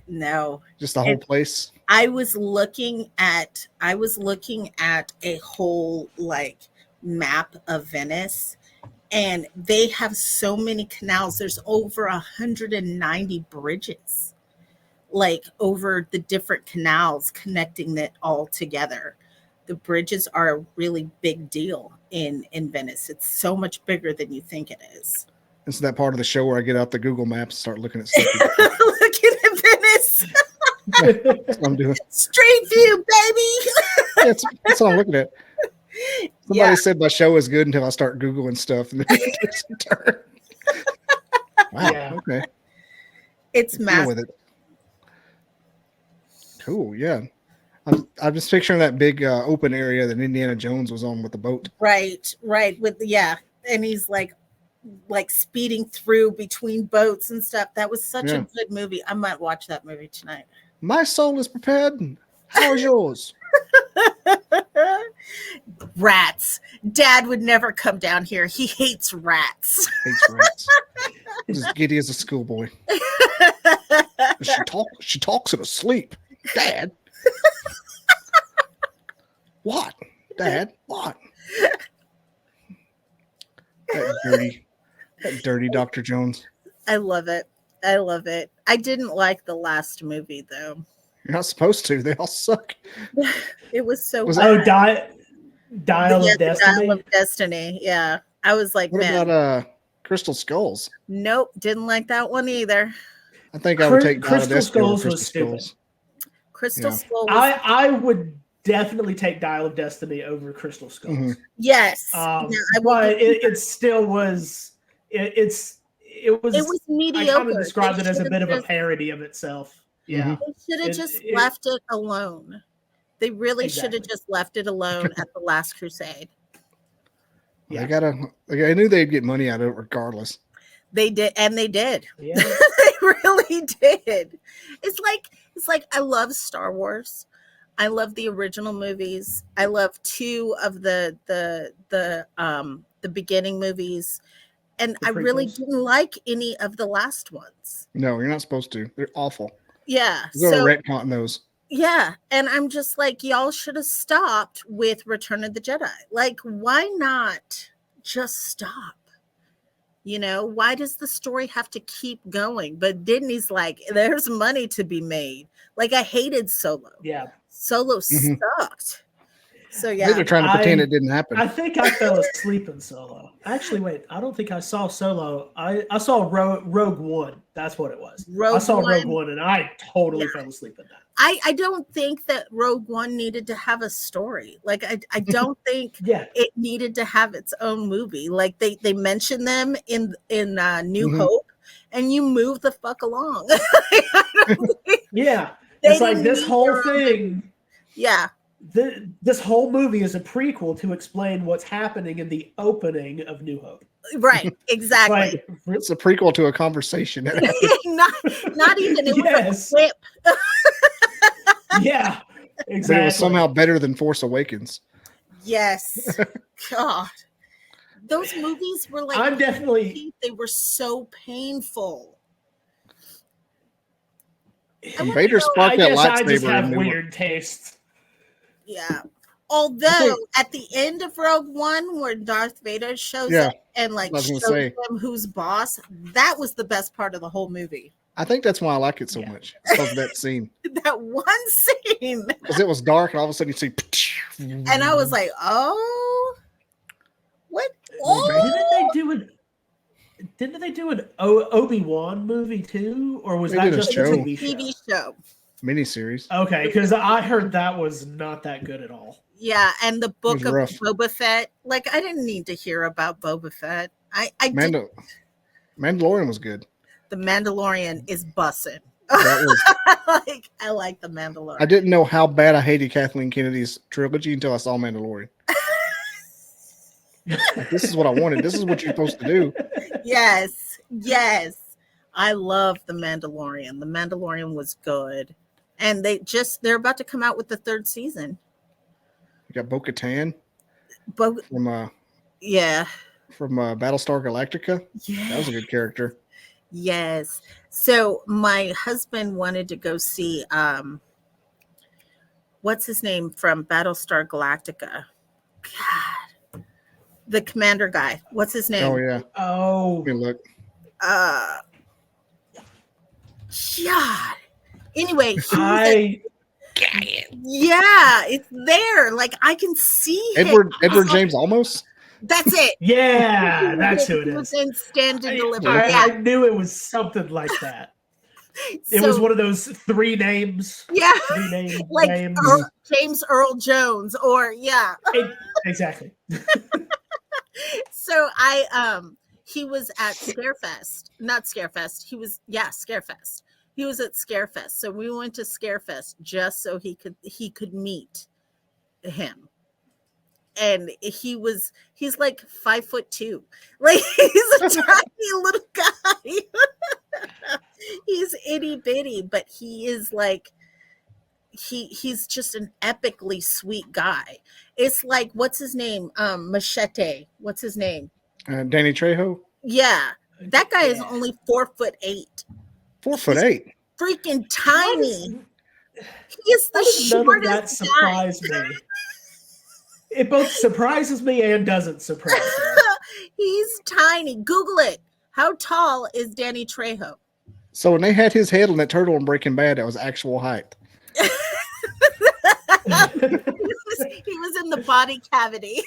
No, just the whole place. I was looking at a whole like map of Venice, and they have so many canals. There's over 190 bridges, like over the different canals connecting it all together. The bridges are a really big deal in Venice. It's so much bigger than you think it is. It's that part of the show where I get out the Google Maps and start looking at stuff. Looking at Venice. That's what I'm doing. Street view, baby. That's what I'm looking at. Somebody said my show is good until I start Googling stuff and then it takes a turn. Wow. Yeah. Okay. It's Deal massive. with it. Cool. Yeah. I'm just picturing that big open area that Indiana Jones was on with the boat. Right. And he's like speeding through between boats and stuff. That was such a good movie. I might watch that movie tonight. My soul is prepared. How is yours? Rats. Dad would never come down here. He hates rats. Hates rats. He's as giddy as a schoolboy. She talks in her sleep. Dad. What? Dad? What? That dirty Dr. Jones. I love it. I didn't like the last movie though. You're not supposed to. They all suck. It was so Dial of Destiny. Dial of Destiny. Yeah. I was like, what about Crystal Skulls? Nope, didn't like that one either. I think I would take Crystal Skulls was stupid. Crystal Skulls. I would definitely take Dial of Destiny over Crystal Skulls. Mm-hmm. Yes. But it still was. It was mediocre. I kind of described it as a bit of a parody of itself. Yeah. They should have just left it alone. They really should have just left it alone at The Last Crusade. Yeah. I knew they'd get money out of it regardless. They did, and they did. Yeah. They really did. It's like I love Star Wars. I love the original movies. I love 2 of the beginning movies, and The I really prequels. didn't like any of the last ones. No, you're not supposed to. They're awful. Yeah. You're going So to retcon those. yeah, and I'm just like, y'all should have stopped with Return of the Jedi. Like, why not just stop? You know, why does the story have to keep going? But Disney's like, there's money to be made. Like, I hated Solo. Yeah. Solo sucked. So I think yeah, they're trying to pretend it didn't happen. I think I fell asleep in Solo. Actually, wait, I don't think I saw Solo. I saw Rogue One. That's what it was. I saw Rogue One, and I totally fell asleep in that. I don't think that Rogue One needed to have a story. Like, I don't think it needed to have its own movie. Like, they mentioned them in New Hope, and you move the fuck along. Yeah, it's like this whole thing. Yeah. This whole movie is a prequel to explain what's happening in the opening of New Hope. Right, exactly. Like, it's a prequel to a conversation. not even. It was a whip. Yeah, exactly. But it was somehow better than Force Awakens. Yes. God. Those movies were like, I'm definitely. They were so painful. Vader sparked that lightsaber. I just have weird tastes. Yeah. Although at the end of Rogue One, where Darth Vader shows up and like shows them who's boss, that was the best part of the whole movie. I think that's why I like it so much. Because of that scene. That one scene. Because it was dark and all of a sudden you see. And I was like, oh, what? Oh. Didn't they do an Obi-Wan movie too? Or was that just a TV show? Miniseries. Okay, because I heard that was not that good at all. Yeah, and the book of Boba Fett. Like, I didn't need to hear about Boba Fett. Mandalorian was good. The Mandalorian is bussin'. I like the Mandalorian. I didn't know how bad I hated Kathleen Kennedy's trilogy until I saw Mandalorian. Like, this is what I wanted. This is what you're supposed to do. Yes. I love the Mandalorian. The Mandalorian was good. And they're about to come out with the 3rd season. You got Bo-Katan from Battlestar Galactica. Yeah, that was a good character. Yes. So my husband wanted to go see what's his name from Battlestar Galactica? God, the commander guy. What's his name? Oh yeah. Oh, let me look. God. Anyway, it's there. Like, I can see Edward James Olmos. That's it. Yeah, that's who it is. In Stand and Deliver. I knew it was something like that. It was one of those 3 names. Yeah. 3 names. Like James Earl Jones, or exactly. So he was at Scarefest. Not Scarefest. Scarefest. He was at Scarefest. So we went to Scarefest just so he could meet him. And he's like 5'2". Like, he's a tiny little guy. He's itty bitty, but he is like, he's just an epically sweet guy. It's like, what's his name? Machete. What's his name? Danny Trejo. Yeah, that guy is only 4'8". 4'8". Freaking tiny. He is the shortest that surprised me. It both surprises me and doesn't surprise me. He's tiny. Google it. How tall is Danny Trejo? So when they had his head on that turtle in Breaking Bad, that was actual height. he was in the body cavity.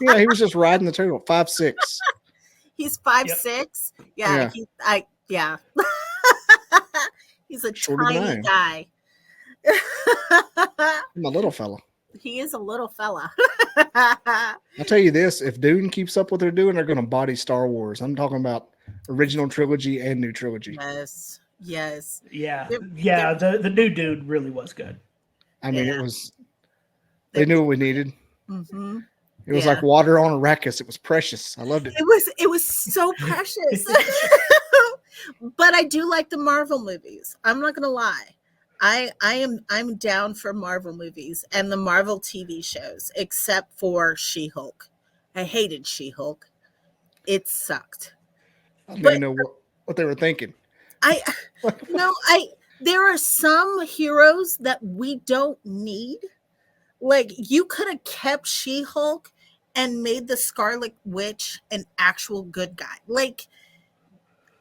Yeah, he was just riding the turtle. 5'6". He's 5'6". Yeah. He's a shorter tiny guy. I'm a little fella. He is a little fella. I'll tell you this: if Dune keeps up what they're doing, they're going to body Star Wars. I'm talking about original trilogy and new trilogy. Yes. Yeah. The new Dune really was good. I mean, it was. They knew what we needed. Mm-hmm. It was like water on Arrakis. It was precious. I loved it. It was so precious. But I do like the Marvel movies. I'm not gonna lie. I'm down for Marvel movies and the Marvel TV shows, except for She-Hulk. I hated She-Hulk. It sucked. I don't even know what they were thinking. There are some heroes that we don't need. Like, you could have kept She-Hulk and made the Scarlet Witch an actual good guy. Like,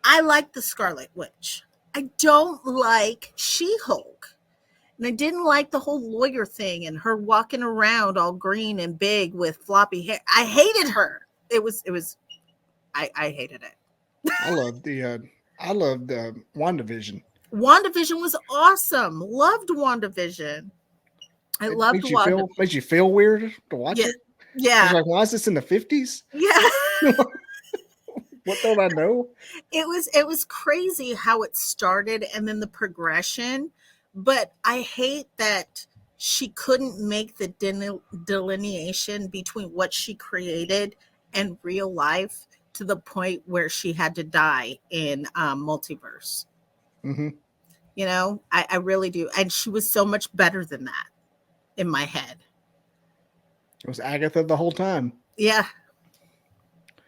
I like the Scarlet Witch. I don't like She-Hulk. And I didn't like the whole lawyer thing and her walking around all green and big with floppy hair. I hated her. I hated it. I loved WandaVision. WandaVision was awesome. Loved WandaVision. I loved WandaVision. Made you feel weird to watch it? Yeah. I was like, why is this in the 50s? Yeah. What don't I know? It was crazy how it started and then the progression. But I hate that she couldn't make the delineation between what she created and real life to the point where she had to die in multiverse. Mm-hmm. You know, I really do. And she was so much better than that in my head. It was Agatha the whole time. Yeah.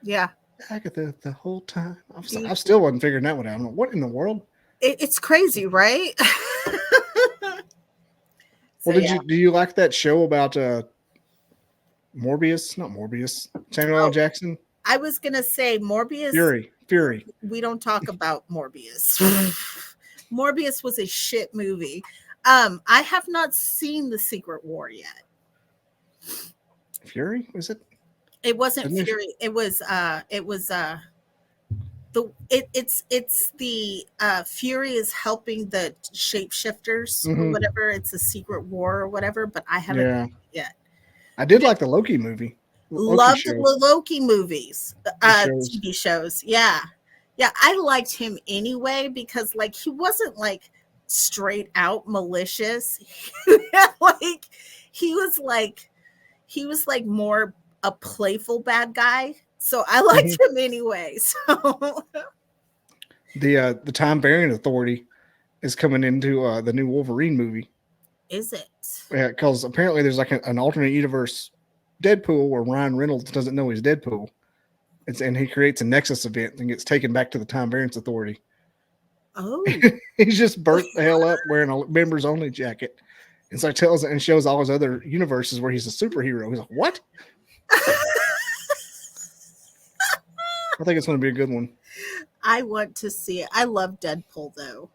Yeah. Agatha the whole time. I still wasn't figuring that one out. I'm like, what in the world? It's crazy, right? Well, do you like that show about Morbius? Not Morbius. Samuel L. Jackson? I was going to say Morbius. Fury. We don't talk about Morbius. Morbius was a shit movie. I have not seen The Secret War yet. Fury? Was it? It wasn't Fury. It's the Fury is helping the shapeshifters or whatever. It's a secret war or whatever, but I haven't seen it yet. I did like the Loki movie. Loved the Loki movies, TV shows. Yeah. I liked him anyway because like he wasn't like straight out malicious. Like he was like more a playful bad guy. So I liked him anyway. So the Time Variant Authority is coming into the new Wolverine movie. Is it? Yeah, because apparently there's like an alternate universe Deadpool where Ryan Reynolds doesn't know he's Deadpool. And he creates a Nexus event and gets taken back to the Time Variance Authority. Oh. He's just burnt the hell up wearing a members only jacket. And so tells and shows all his other universes where he's a superhero. He's like, what? I think it's going to be a good one. I want to see it. I love Deadpool though.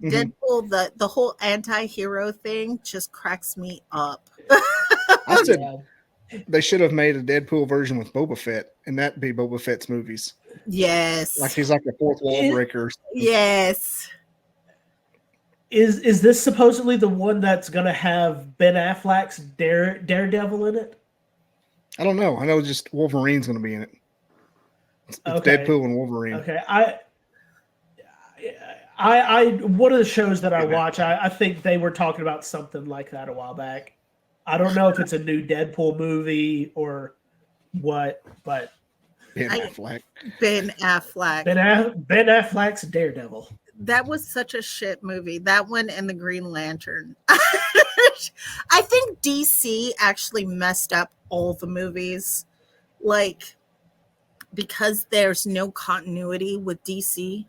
Deadpool, the whole anti-hero thing just cracks me up. I said they should have made a Deadpool version with Boba Fett, and that'd be Boba Fett's movies. Yes. Like he's like the fourth wall breaker. Yes. Is this supposedly the one that's going to have Ben Affleck's Daredevil in it? I don't know. I know just Wolverine's going to be in it. It's Deadpool and Wolverine. Okay. I one of the shows that I watch, I think they were talking about something like that a while back. I don't know if it's a new Deadpool movie or what, but Ben Affleck. Ben Affleck. Ben Affleck's Daredevil. That was such a shit movie. That one and the Green Lantern. I think DC actually messed up all the movies. Like, because there's no continuity with DC.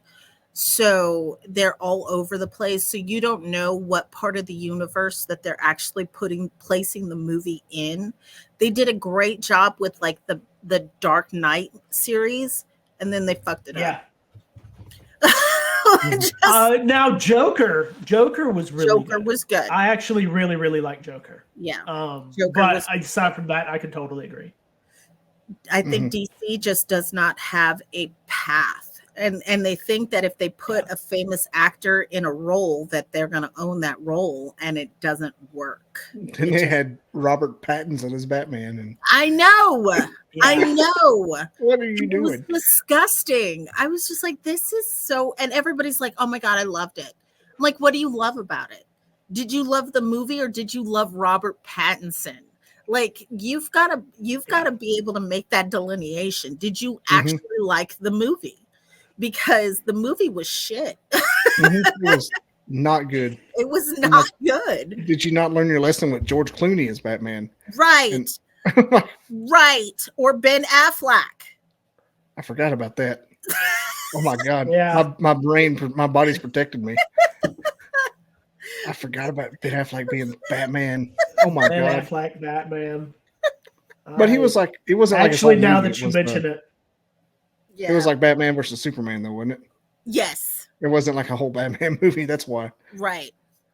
So they're all over the place. So you don't know what part of the universe that they're actually placing the movie in. They did a great job with like the Dark Knight series, and then they fucked it up. Now Joker was really good. Was good. I actually really, really like Joker. Yeah. But aside from that, I can totally agree. I think DC just does not have a path. And they think that if they put a famous actor in a role that they're going to own that role, and it doesn't work. Then they had Robert Pattinson as Batman, and I know. I know. What are you doing? It was disgusting. I was just like, this is so, and everybody's like, oh my God, I loved it. I'm like, what do you love about it? Did you love the movie or did you love Robert Pattinson? Like you've got to be able to make that delineation. Did you Mhm. actually like the movie? Because the movie was shit. It was not good. It was I'm not like, good. did you not learn your lesson with George Clooney as Batman? Right. And Right. Or Ben Affleck. I forgot about that. Oh my God. Yeah. My brain, my body's protected me. I forgot about Ben Affleck being Batman. Oh my Ben God. Affleck, Batman. But he was like, it wasn't like his actually whole now movie. that you mention it. Yeah. It was like Batman versus Superman, though, wasn't it? Yes. It wasn't like a whole Batman movie. That's why. Right.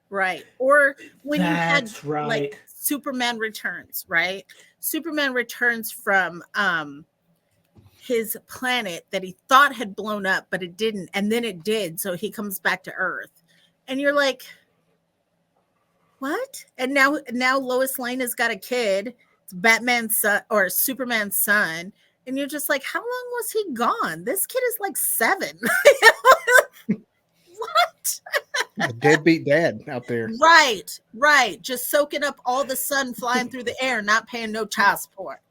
Right. Or when That's you had like Superman Returns, right? Superman returns from his planet that he thought had blown up, but it didn't, and then it did. So he comes back to Earth, and you're like, what? And now Lois Lane has got a kid. It's Batman's son or Superman's son, and you're just like, how long was he gone? This kid is like 7. What? A deadbeat dad out there. Right, right. Just soaking up all the sun flying through the air, not paying no child support.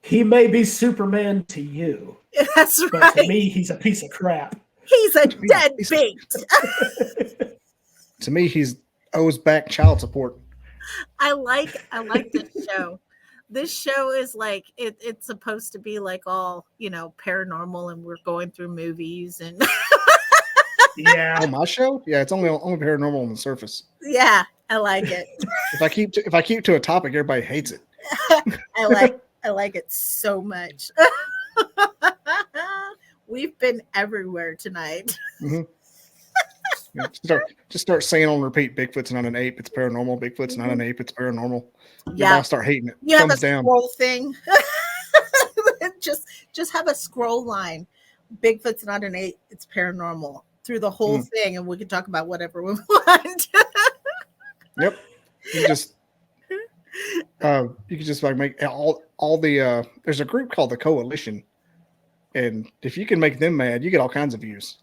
He may be Superman to you. That's but right. To me, he's a piece of crap. He's a deadbeat. To me, he's owes back child support. I like this show. This show is like it's supposed to be like all, paranormal, and we're going through movies and Yeah. Oh, my show? Yeah, it's only paranormal on the surface. yeah, I like it. If I keep to a topic, everybody hates it. I like it so much. We've been everywhere tonight. Mm-hmm. Yeah, just start saying on repeat, Bigfoot's not an ape, it's paranormal. Bigfoot's not an ape, it's paranormal. Yeah. I'll start hating it. You have a Thumbs down. scroll thing. just have a scroll line. Bigfoot's not an ape, it's paranormal through the whole thing, and we can talk about whatever we want. Yep. You could just like make all the there's a group called the Coalition, and if you can make them mad, you get all kinds of views.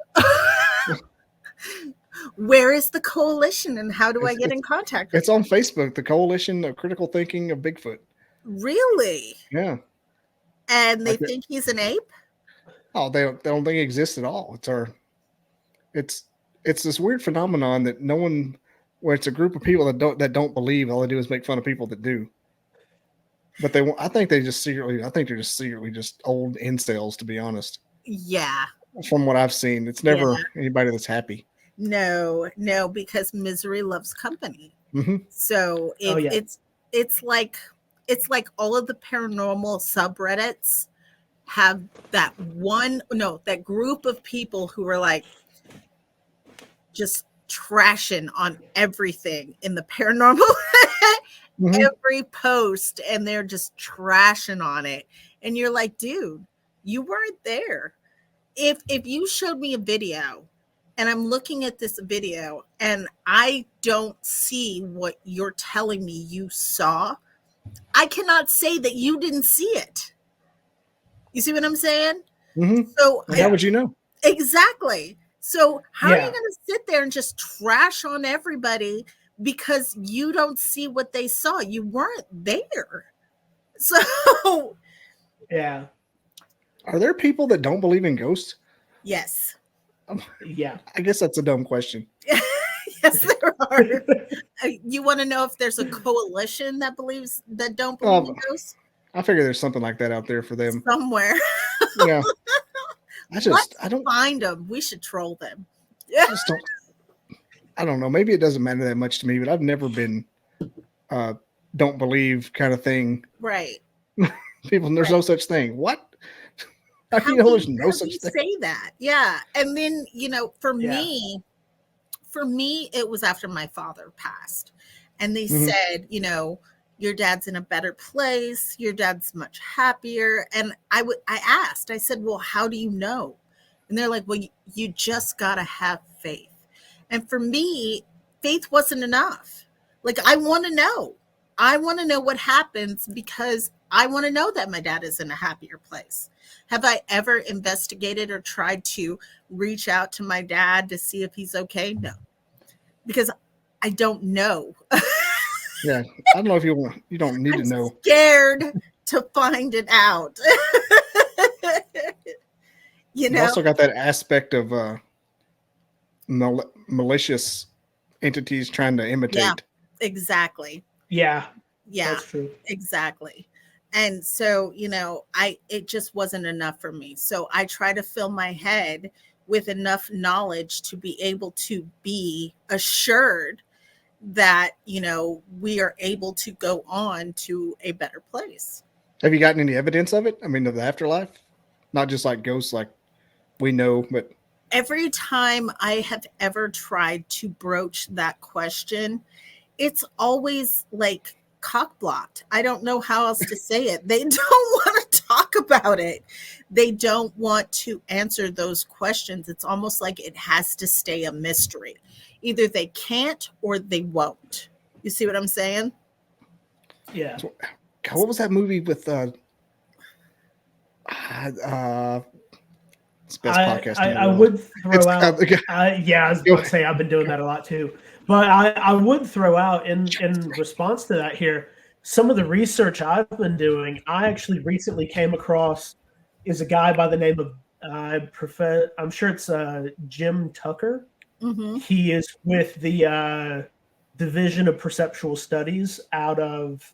Where is the Coalition, and how do I get in contact with It's on Facebook, the Coalition of Critical Thinking of Bigfoot. Really? Yeah. And they think he's an ape? Oh, they don't think it exists at all. It's this weird phenomenon that no one, where it's a group of people that don't believe. All they do is make fun of people that do. But I think they're just secretly just old incels, to be honest. Yeah. From what I've seen, it's never anybody that's happy. No, because misery loves company. Mm-hmm. So it's like all of the paranormal subreddits have that group of people who are like just trashing on everything in the paranormal. Every post, and they're just trashing on it, and you're like, dude, you weren't there. If you showed me a video and I'm looking at this video and I don't see what you're telling me you saw, I cannot say that you didn't see it. You see what I'm saying? Mm-hmm. So how would you know? Exactly. So how are you going to sit there and just trash on everybody because you don't see what they saw? You weren't there. So yeah. Are there people that don't believe in ghosts? Yes. Yeah. I guess that's a dumb question. Yes, there are. You want to know if there's a coalition that don't believe in ghosts? I figure there's something like that out there for them somewhere. Yeah. I don't find them. We should troll them. I don't know. Maybe it doesn't matter that much to me, but I've never been don't believe kind of thing. Right. People, there's no such thing. What? How do you know there's no such thing? Say that. Yeah. And then, for me, it was after my father passed. And they said, your dad's in a better place. Your dad's much happier. And I asked, I said, well, how do you know? And they're like, well, you just got to have faith. And for me, faith wasn't enough. Like, I want to know. I want to know what happens because I want to know that my dad is in a happier place. Have I ever investigated or tried to reach out to my dad to see if he's okay? No, because I don't know. Yeah, I don't know if you want. You don't need I'm to know. scared to find it out. You You know? also got that aspect of malicious entities trying to Yeah, imitate. exactly. Yeah, Yeah, that's true. exactly. And so, it just wasn't enough for me. So I try to fill my head with enough knowledge to be able to be assured that, we are able to go on to a better place. Have you gotten any evidence of it? I mean, of the afterlife, not just like ghosts, like we know, but Every time I have ever tried to broach that question, it's always like cock blocked. I don't know how else to say it. They don't want to talk about it. They don't want to answer those questions. It's almost like it has to stay a mystery. Either they can't or they won't. You see what I'm saying? Yeah. God, what was that movie with it's best podcast in the I world. would throw It's out. Yeah, I was about to say I've been doing that a lot too. But I would throw out in response to that here, some of the research I've been doing. I actually recently came across is a guy by the name of I'm sure it's Jim Tucker. Mm-hmm. He is with the Division of Perceptual Studies out of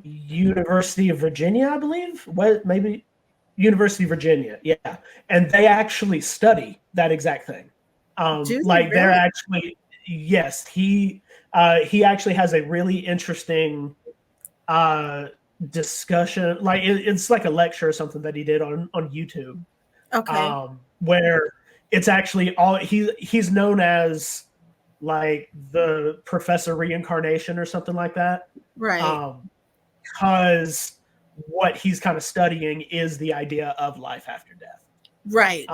University of Virginia, I believe. What maybe University of Virginia, yeah, and they actually study that exact thing. Do they Like they're really? actually yes, he actually has a really interesting discussion. Like it's like a lecture or something that he did on YouTube, Okay. where it's actually all he's known as like the Professor Reincarnation or something like that. Right. Because what he's kind of studying is the idea of life after death. Right.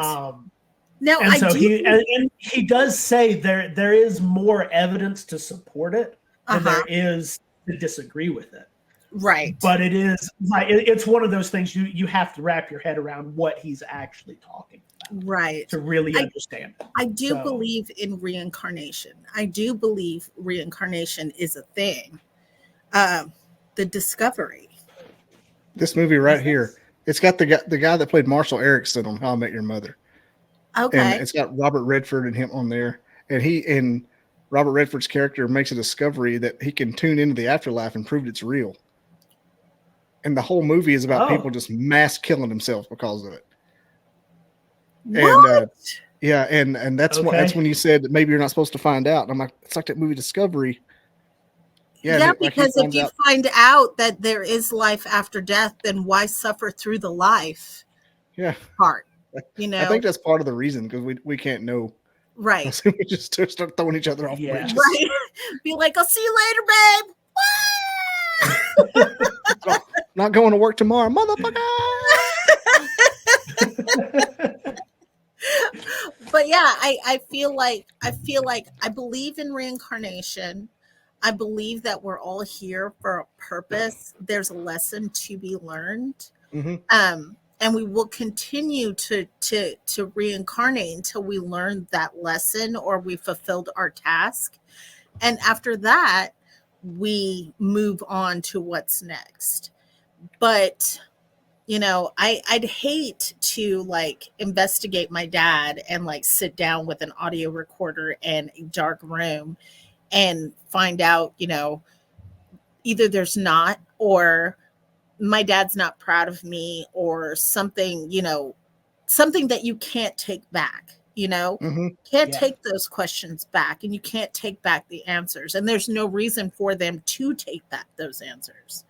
Now, And so he does say there is more evidence to support it than there is to disagree with it. Right. But it is like it's one of those things you have to wrap your head around what he's actually talking about, right, to really understand it. I do believe in reincarnation. I do believe reincarnation is a thing. The discovery. This movie right here, it's got the guy that played Marshall Erickson on How I Met Your Mother. Okay. And it's got Robert Redford and him on there. And Robert Redford's character makes a discovery that he can tune into the afterlife and prove it's real. And the whole movie is about people just mass killing themselves because of it. What? And and that's that's when you said that maybe you're not supposed to find out. And I'm like, it's like that movie Discovery. Yeah, because if you find out that there is life after death, then why suffer through the life part? I think that's part of the reason, because we can't know. Right. So we just start throwing each other off bridges. Right. Be like, I'll see you later, babe. Not going to work tomorrow, motherfucker. But yeah, I feel like I believe in reincarnation. I believe that we're all here for a purpose. There's a lesson to be learned. Mm-hmm. And we will continue to reincarnate until we learn that lesson or we fulfilled our task. And after that, we move on to what's next. But I'd hate to like investigate my dad and like sit down with an audio recorder in a dark room and find out, either there's not, or my dad's not proud of me, or something, something that you can't take back, can't take those questions back, and you can't take back the answers. And there's no reason for them to take back those answers.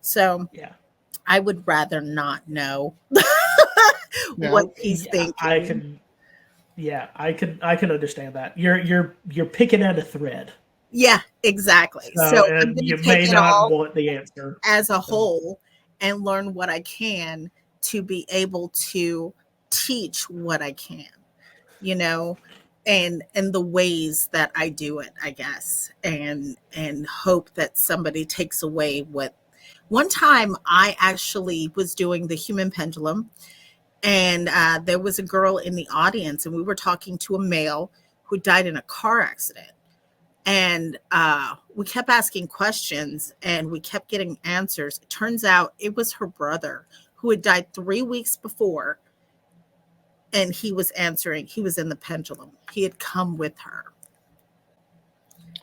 So I would rather not know what he's thinking. I can understand that. You're picking at a thread. Yeah, exactly. So and you may not want the answer as a whole and learn what I can to be able to teach what I can, and the ways that I do it, I guess, and hope that somebody takes away what. One time I actually was doing the human pendulum, and there was a girl in the audience, and we were talking to a male who died in a car accident. And we kept asking questions and we kept getting answers. It turns out it was her brother who had died 3 weeks before. And he was answering. He was in the pendulum. He had come with her.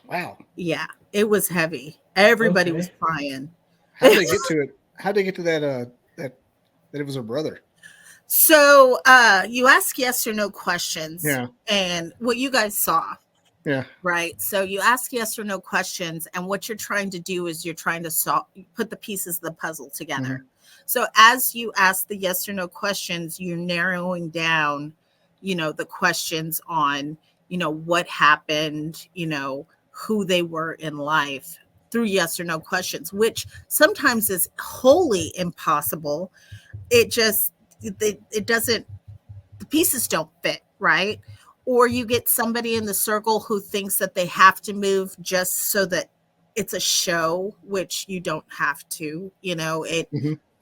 Wow. Yeah, it was heavy. Everybody was crying. How did they get to it? How did they get to that it was her brother? So you ask yes or no questions. Yeah. And what you guys saw. Yeah. Right. So you ask yes or no questions. And what you're trying to do is you're trying to put the pieces of the puzzle together. Mm-hmm. So as you ask the yes or no questions, you're narrowing down, the questions on, what happened, who they were in life through yes or no questions, which sometimes is wholly impossible. It doesn't, the pieces don't fit, right? Or you get somebody in the circle who thinks that they have to move just so that it's a show, which you don't have to,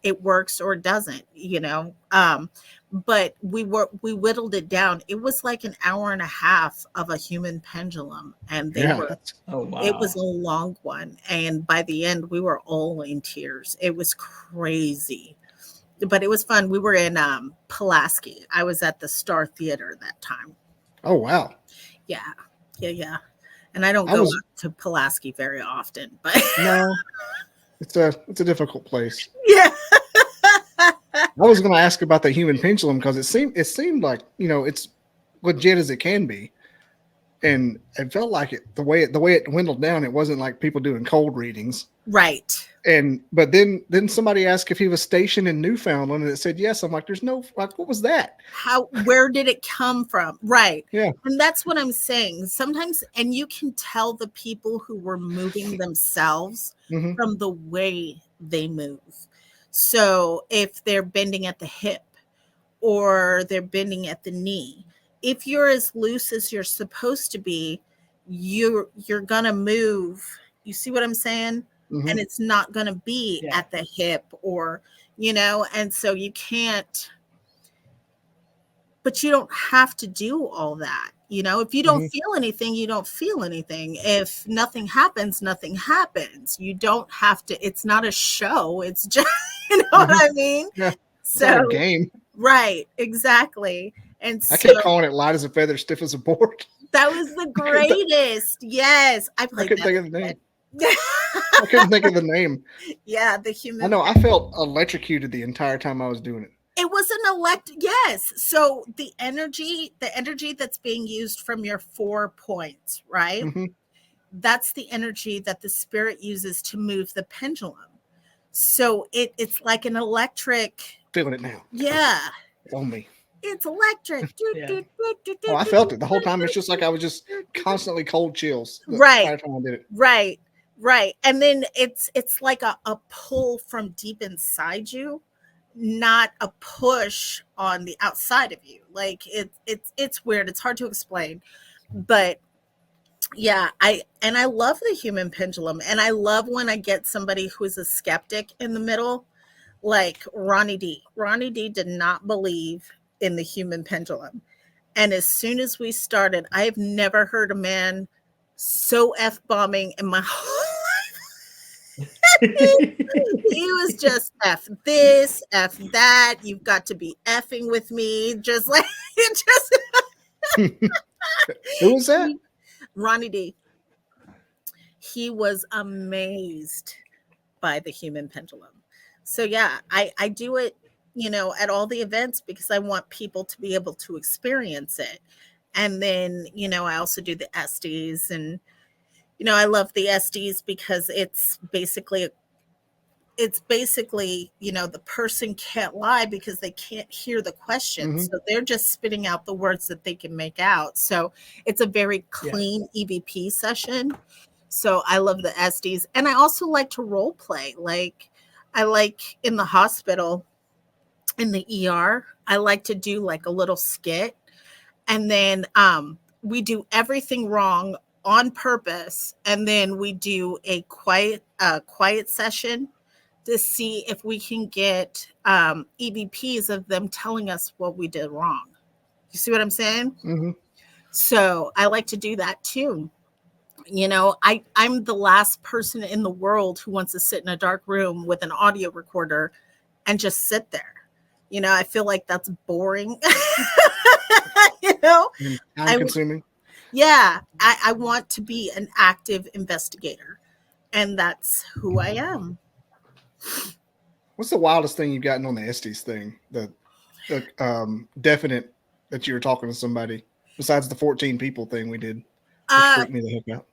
it works or doesn't, but we whittled it down. It was like an hour and a half of a human pendulum, and it was a long one. And by the end, we were all in tears. It was crazy, but it was fun. We were in Pulaski. I was at the Star Theater that time. Oh, wow. Yeah. And I don't go up to Pulaski very often, but no, it's a difficult place. Yeah. I was going to ask about the human pendulum because it seemed like, it's legit as it can be. And it felt like the way it dwindled down, it wasn't like people doing cold readings. Right. But then somebody asked if he was stationed in Newfoundland, and it said yes. I'm like, what was that? Where did it come from? Right. Yeah. And that's what I'm saying. Sometimes, and you can tell the people who were moving themselves mm-hmm. from the way they move. So if they're bending at the hip or they're bending at the knee, if you're as loose as you're supposed to be, you're going to move. You see what I'm saying? Mm-hmm. And it's not going to be at the hip or, and so you can't, but you don't have to do all that. If you don't mm-hmm. feel anything, you don't feel anything. If nothing happens, nothing happens. You don't have to, it's not a show. It's just, mm-hmm. what I mean? Yeah. So, it's not a game. Right. Exactly. And I kept calling it light as a feather, stiff as a board. That was the greatest. Yes. I couldn't think of the name. I couldn't think of the name. Yeah, the human. I know. I felt electrocuted the entire time I was doing it. It was an yes. So the energy that's being used from your 4 points, right? Mm-hmm. That's the energy that the spirit uses to move the pendulum. So it's like an electric. Feeling it now. Yeah. It's on me. It's electric. Oh, I felt it the whole time. It's just like I was just constantly cold chills. Right. The entire time I did it. Right. And then it's like a pull from deep inside you, not a push on the outside of you. Like it's weird. It's hard to explain. But yeah, I love the human pendulum. And I love when I get somebody who is a skeptic in the middle, like Ronnie D. Ronnie D did not believe in the human pendulum. And as soon as we started, I have never heard a man so F-bombing in my whole life. He was just F this, F that. You've got to be effing with me. Just like, Who was that? Ronnie D. He was amazed by the human pendulum. So yeah, I do it, at all the events because I want people to be able to experience it. And then, I also do the SDs and, I love the SDs because it's basically, the person can't lie because they can't hear the questions. Mm-hmm. So they're just spitting out the words that they can make out. So it's a very clean EVP session. So I love the SDs. And I also like to role play. Like I like in the hospital, in the ER, I like to do like a little skit. And then we do everything wrong on purpose. And then we do a quiet session to see if we can get EVPs of them telling us what we did wrong. You see what I'm saying? Mm-hmm. So I like to do that too. You know, I'm the last person in the world who wants to sit in a dark room with an audio recorder and just sit there. You know, I feel like that's boring. You know, And time consuming. I want to be an active investigator, and that's who I am. What's the wildest thing you've gotten on the Estes thing? The definite that you were talking to somebody besides the 14 people thing we did, which freaked me the heck out.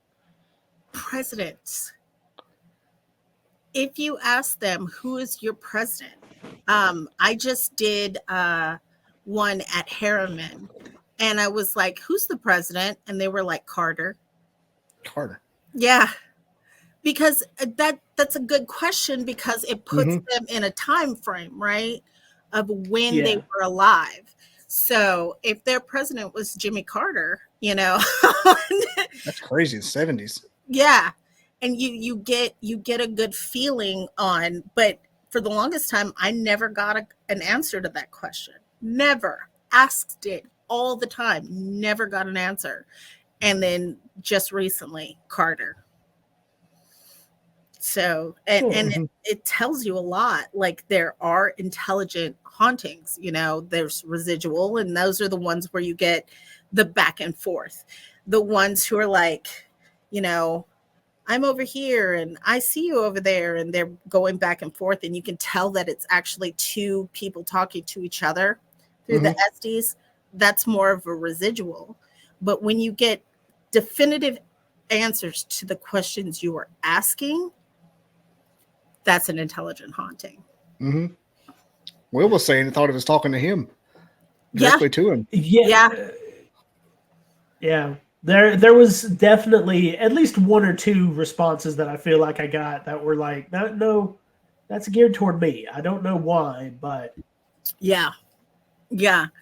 Presidents. If you ask them who is your president, I just did one at Harriman, and I was like, "Who's the president?" And they were like, "Carter." Carter. Yeah, because that's a good question because it puts them in a time frame, right, of when they were alive. So if their president was Jimmy Carter, you know, that's crazy. The 70s. Yeah, and you get a good feeling on, but for the longest time, I never got an answer to that question. Never asked it all the time. Never got an answer, and then just recently, Carter. So, and it tells you a lot. Like there are intelligent hauntings. You know, there's residual, and those are the ones where you get the back and forth. The ones who are like, you know, I'm over here and I see you over there, and they're going back and forth, and you can tell that it's actually two people talking to each other through the Estes. That's more of a residual. But when you get definitive answers to the questions you are asking, that's an intelligent haunting. Will was saying he thought it was talking to him directly to him. Yeah. There was definitely at least one or two responses that I feel like I got that were like, no, that's geared toward me. I don't know why, but yeah.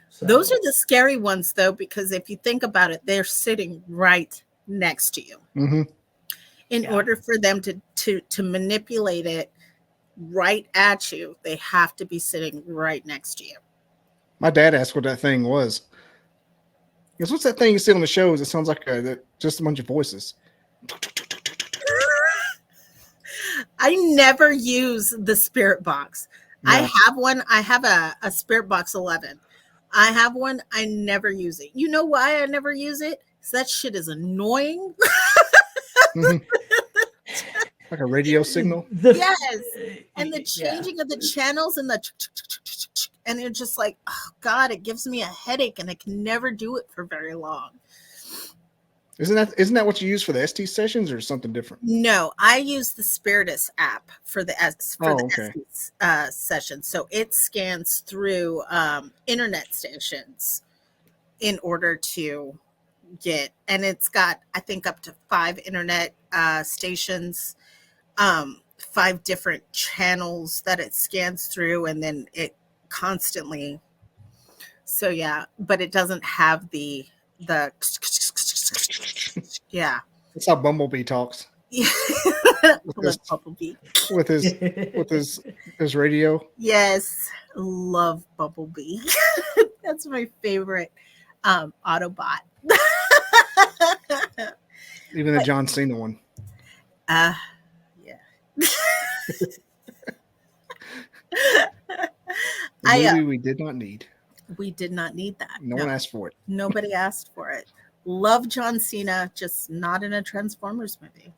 So. Those are the scary ones, though, because if you think about it, they're sitting right next to you. In order for them to manipulate it right at you, they have to be sitting right next to you. My dad asked what that thing was. He goes, "What's that thing you see on the shows? It sounds like just a bunch of voices." I never use the spirit box. No. I have one. I have a spirit box 11. I have one. I never use it. You know why I never use it? Because that shit is annoying. Like a radio signal? Yes. And the changing of the channels and and you're just like, oh God, it gives me a headache and I can never do it for very long. Isn't that what you use for the ST sessions or something different? No, I use the Spiritus app for the ST session. So it scans through internet stations in order to get, and it's got, I think, up to 5 internet stations, 5 different channels that it scans through, and then it constantly. So yeah, but it doesn't have the yeah. That's how Bumblebee talks. With Bumblebee. With his radio. Yes, love Bumblebee. That's my favorite Autobot. Even the John Cena one. Yeah. The movie we did not need. We did not need that. No one asked for it. Nobody asked for it. Love John Cena, just not in a Transformers movie.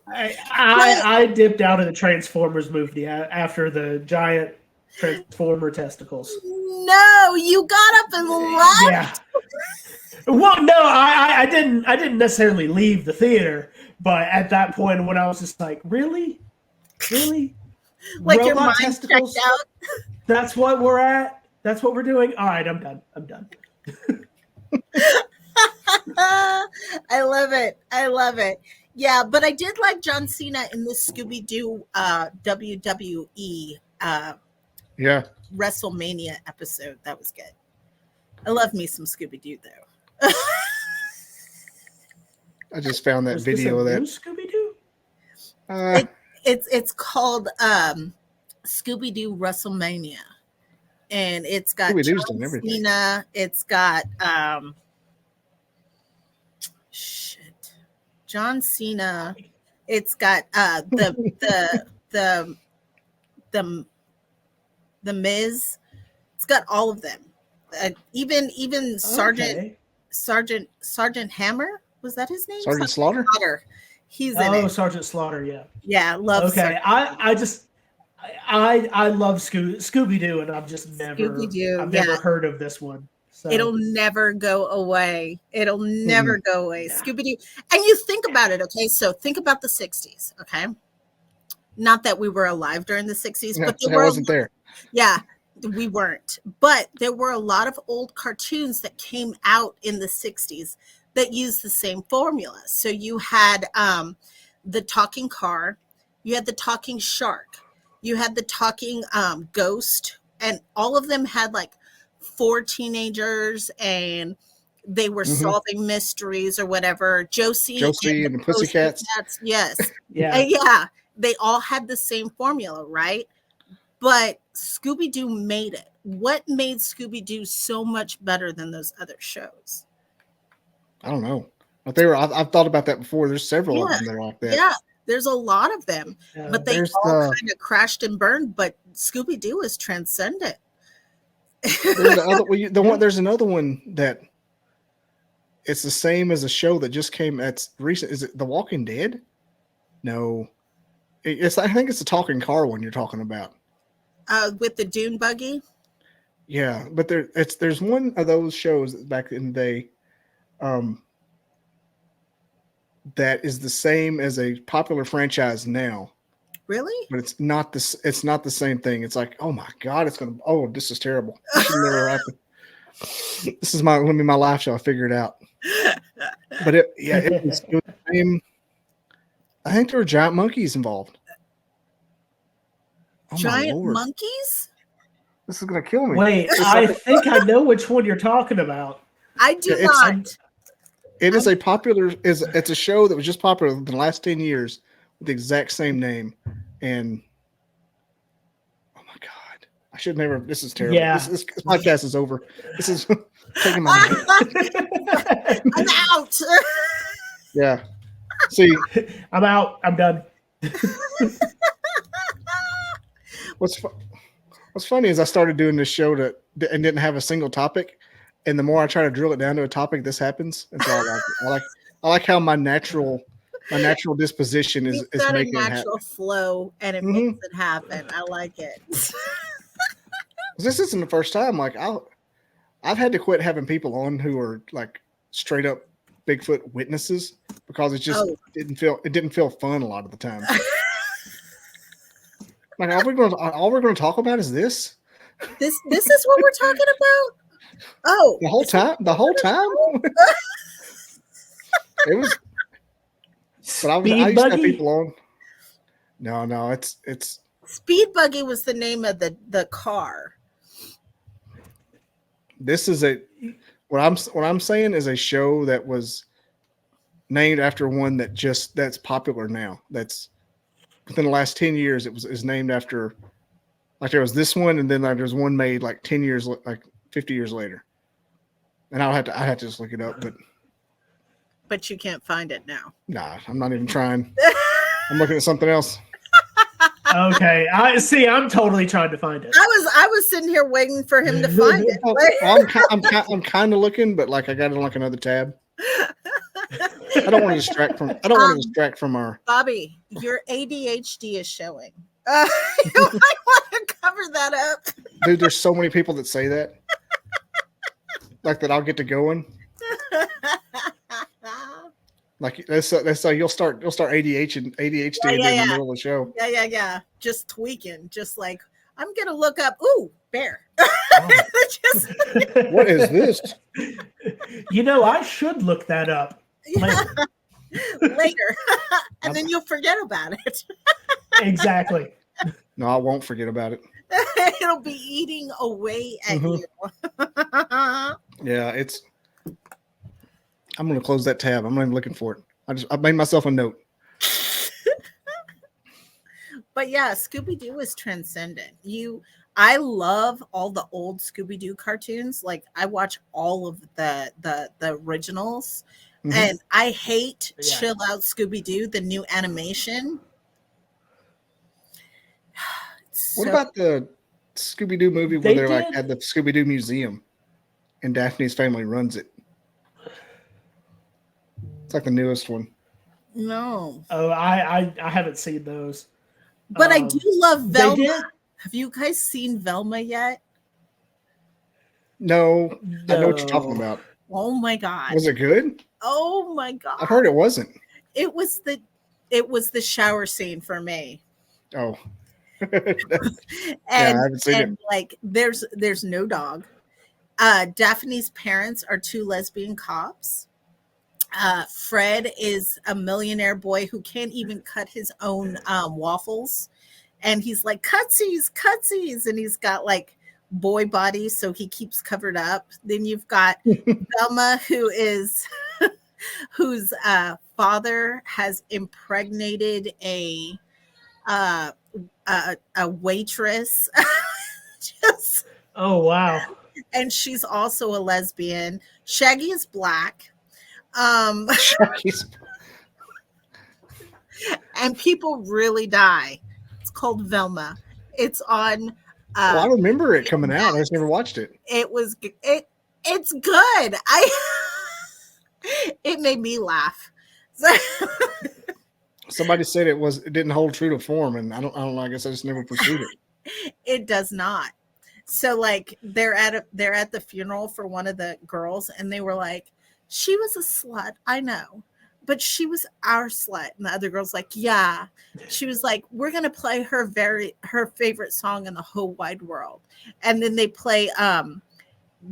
I dipped out of the Transformers movie after the giant Transformer testicles. No, you got up and left. Yeah. Well, no, I didn't necessarily leave the theater, but at that point when I was just like, really? Like Robot your mind testicles? checked out? That's what we're at? That's what we're doing? All right, I'm done. I love it. Yeah, but I did like John Cena in this Scooby-Doo WWE WrestleMania episode. That was good. I love me some Scooby-Doo though. I just found that video of that Scooby-Doo. It's called Scooby-Doo WrestleMania, and it's got John Cena. It's got John Cena. It's got the Miz. It's got all of them. Even Sergeant Hammer, was that his name? Sergeant Slaughter. He's in it. Sergeant Slaughter. Yeah. Yeah, love. Okay, I love Scooby Doo, and I've just never heard of this one. So. It'll never go away. It'll never go away. Yeah. Scooby Doo, and you think about it, okay? So think about the '60s, okay? Not that we were alive during the '60s, but I wasn't there. Yeah, we weren't. But there were a lot of old cartoons that came out in the '60s that used the same formula. So you had the talking car, you had the talking shark, you had the talking ghost, and all of them had like 4 teenagers, and they were solving mysteries or whatever. Josie and the Pussycats. Yes. Yeah. And yeah, they all had the same formula, right? But Scooby-Doo made it. What made Scooby-Doo so much better than those other shows? I don't know. But I've thought about that before. There's several of them that are like that. Yeah, there's a lot of them. But they all kind of crashed and burned. But Scooby-Doo is transcendent. There's another one that it's the same as a show that just came. That's recent. Is it The Walking Dead? No, I think it's the talking car one you're talking about. With the dune buggy. Yeah, but there's one of those shows back in the day, that is the same as a popular franchise now. Really? But it's not the same thing. It's like, oh my God, this is terrible. This should never happen. This is my life show. I figure it out. But it was the same. I think there were giant monkeys involved. Oh, giant monkeys? This is gonna kill me. Wait, I think I know which one you're talking about. I do not. It is it's a show that was just popular in the last 10 years. The exact same name, and oh my God, I should never. This is terrible. Yeah. This podcast is over. This is taking my mind. I'm out. Yeah. See, I'm out. I'm done. What's funny is I started doing this show and didn't have a single topic, and the more I try to drill it down to a topic, this happens. And so I like how my natural disposition is making a natural flow, and it makes it happen. I like it. This isn't the first time. Like I've had to quit having people on who are like straight up Bigfoot witnesses because it just didn't feel fun a lot of the time. Like all we're going to talk about is this. This is what we're talking about. Oh, the whole time. It was. But I used to have people on. No, it's Speed Buggy was the name of the car. This is what I'm saying is a show that was named after one that's popular now. That's within the last 10 years. Is named after, like there was this one, and then there's one made like 10 years, like 50 years later. And I have to just look it up, but you can't find it now. Nah, I'm not even trying. I'm looking at something else. Okay, I'm totally trying to find it. I was sitting here waiting for him to find it. I'm kind of looking, but like I got it on like another tab. I don't want to distract from our. Bobby, your ADHD is showing. You might want to cover that up. Dude, there's so many people that say that. Like that I'll get to going. Like that's you'll start ADHD in the middle of the show. Yeah. Just tweaking. Just like I'm gonna look up. Ooh, bear. What is this? I should look that up later. And then you'll forget about it. Exactly. No, I won't forget about it. It'll be eating away at you. Yeah, I'm going to close that tab. I'm not even looking for it. I made myself a note. But yeah, Scooby-Doo is transcendent. I love all the old Scooby-Doo cartoons. Like I watch all of the originals. Mhm. And I hate Yeah. Chill Out Scooby-Doo, the new animation. What So about the Scooby Doo movie where They they're like did- at the Scooby Doo museum, and Daphne's family runs it? It's like the newest one. no. Oh, I haven't seen those. But I do love They Velma. did. Have you guys seen Velma yet? No, I know what you're talking No. about. Oh my god. Was it good? Oh my god. I've heard it wasn't. It was the shower scene for me. Oh, And I haven't seen and like there's no dog. Daphne's parents are two lesbian cops. Fred is a millionaire boy who can't even cut his own waffles. And he's like, cutsies. And he's got like boy body, so he keeps covered up. Then you've got Velma, whose father has impregnated a waitress. Just, Oh wow. and she's also a lesbian. Shaggy is black. Shaggy's- And people really die. It's called Velma. It's on. well, I remember it coming out. I just never watched it. It's good. It made me laugh. Somebody said it didn't hold true to form, and I don't know. I guess I just never pursued it. It does not. So like they're at the funeral for one of the girls, and they were like, she was a slut, I know, but she was our slut. And the other girl's like, yeah. She was like, we're gonna play her favorite song in the whole wide world. And then they play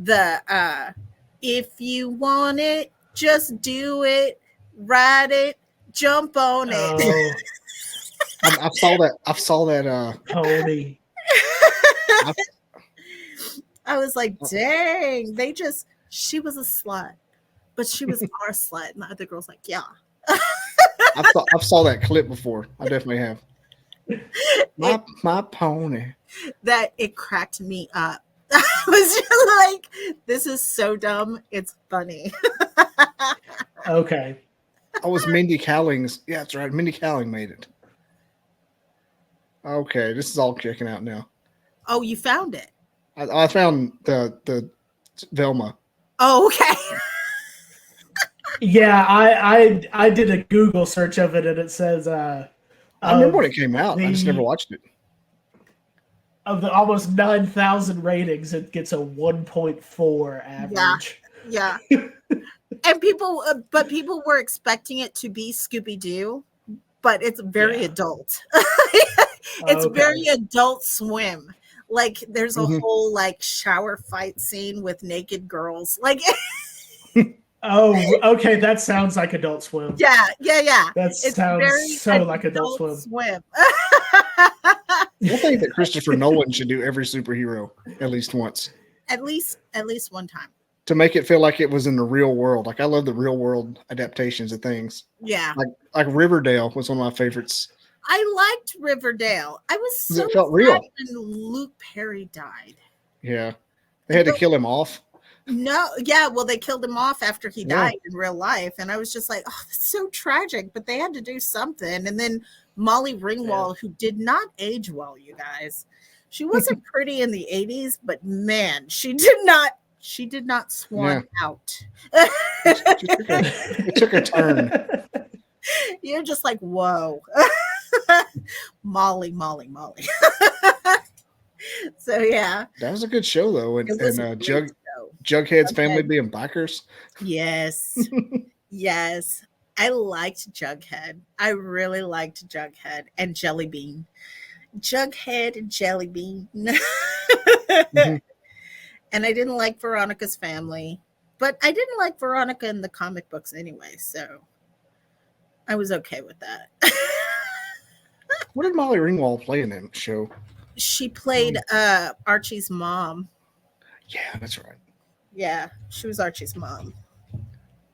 the if you want it, just do it, ride it, jump on it. Oh, I saw that. Tony. I was like, dang, she was a slut, but she was our slut. And the other girl's like, yeah. I saw that clip before. I definitely have. My pony. That it cracked me up. I was just like, this is so dumb. It's funny. Okay. Oh, it was Mindy Kaling's. Yeah, that's right. Mindy Kaling made it. Okay, this is all checking out now. Oh, you found it. I found the Velma. Oh, okay. Yeah, I did a Google search of it, and it says I remember when it came out. I just the- never watched it. of the almost 9,000 ratings, it gets a 1.4 average. Yeah. And people were expecting it to be Scooby-Doo, but it's very adult. It's Okay. very Adult Swim. Like there's a Mhm. whole like shower fight scene with naked girls. Like Oh, okay. That sounds like Adult Swim. yeah. That It's sounds very so like Adult Swim. Swim. I think that Christopher Nolan should do every superhero at least once at least one time. to make it feel like it was in the real world. Like I love the real world adaptations of things. Yeah. Like Riverdale was one of my favorites. I liked Riverdale. I was 'Cause so it felt sad real. when Luke Perry died. Yeah, they had to kill him off. No, yeah, well, they killed him off after he Yeah. died in real life, and I was just like, oh, that's so tragic. But they had to do something. And then Molly Ringwald, who did not age well, you guys. She wasn't pretty in the 80s, but man, she did not swan out. It took a turn. You're just like, whoa. Molly. So yeah. That was a good show though, and It was a great show. Jughead's family Jughead. being bikers. Yes. Yes. I liked Jughead. I really liked Jughead and Jellybean. Jughead and Jellybean. Mhm. And I didn't like Veronica's family, but I didn't like Veronica in the comic books anyway, so I was okay with that. What did Molly Ringwald play in that show? She played Archie's mom. Yeah, that's right. Yeah, she was Archie's mom.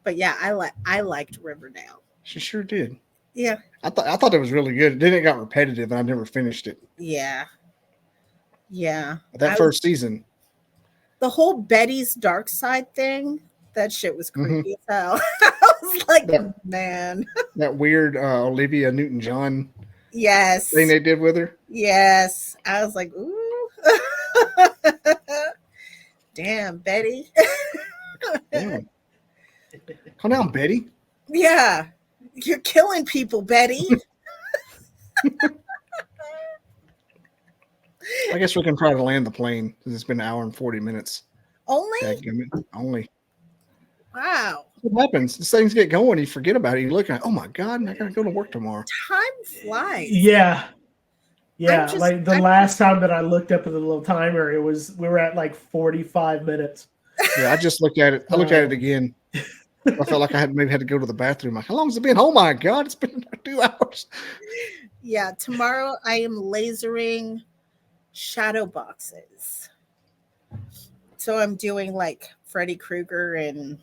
But yeah, I liked Riverdale. She sure did. Yeah. I thought it was really good. Then it got repetitive, and I never finished it. Yeah. Yeah. That first season. The whole Betty's Dark Side thing, that shit was creepy as hell. I was like, man. That weird Olivia Newton-John Yes. thing they did with her. Yes. I was like, ooh. Damn, Betty. Damn. Calm down, Betty. Yeah. You're killing people, Betty. I guess we can try to land the plane because it's been an hour and 40 minutes. Only? Only. Wow. What happens? These things get going. You forget about it. You look at, oh my God, I got to go to work tomorrow. Time flies. Yeah. Yeah. Like the last time that I looked up at the little timer, we were at like 45 minutes. Yeah, I just looked at it. I looked at it again. I felt like I had to go to the bathroom. Like, how long has it been? Oh my God, it's been 2 hours. Yeah, tomorrow I am lasering shadow boxes. So I'm doing like Freddy Krueger and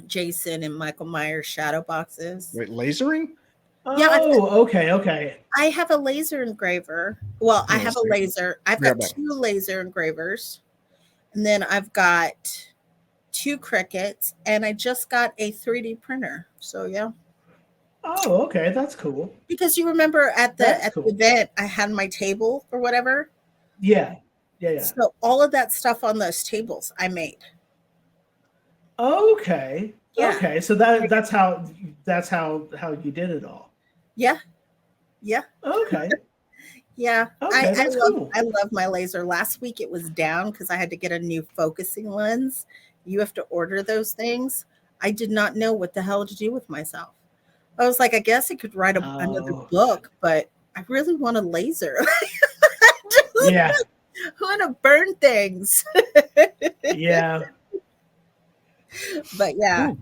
Jason and Michael Myers shadow boxes. Wait, lasering? Oh, okay. I have a laser engraver. Well, I have a laser. I've got 2 laser engravers. And then I've got 2 Cricuts, and I just got a 3D printer. So yeah. Oh, okay, that's cool. Because you remember at the event, I had my table or whatever. Yeah. So all of that stuff on those tables I made. Okay. Yeah. Okay. So that's how you did it all. Yeah. Okay. Yeah. Okay, I love my laser. Last week it was down because I had to get a new focusing lens. You have to order those things. I did not know what the hell to do with myself. I was like, I guess I could write another book, but I really want a laser. Yeah. I want to burn things. Yeah. But yeah,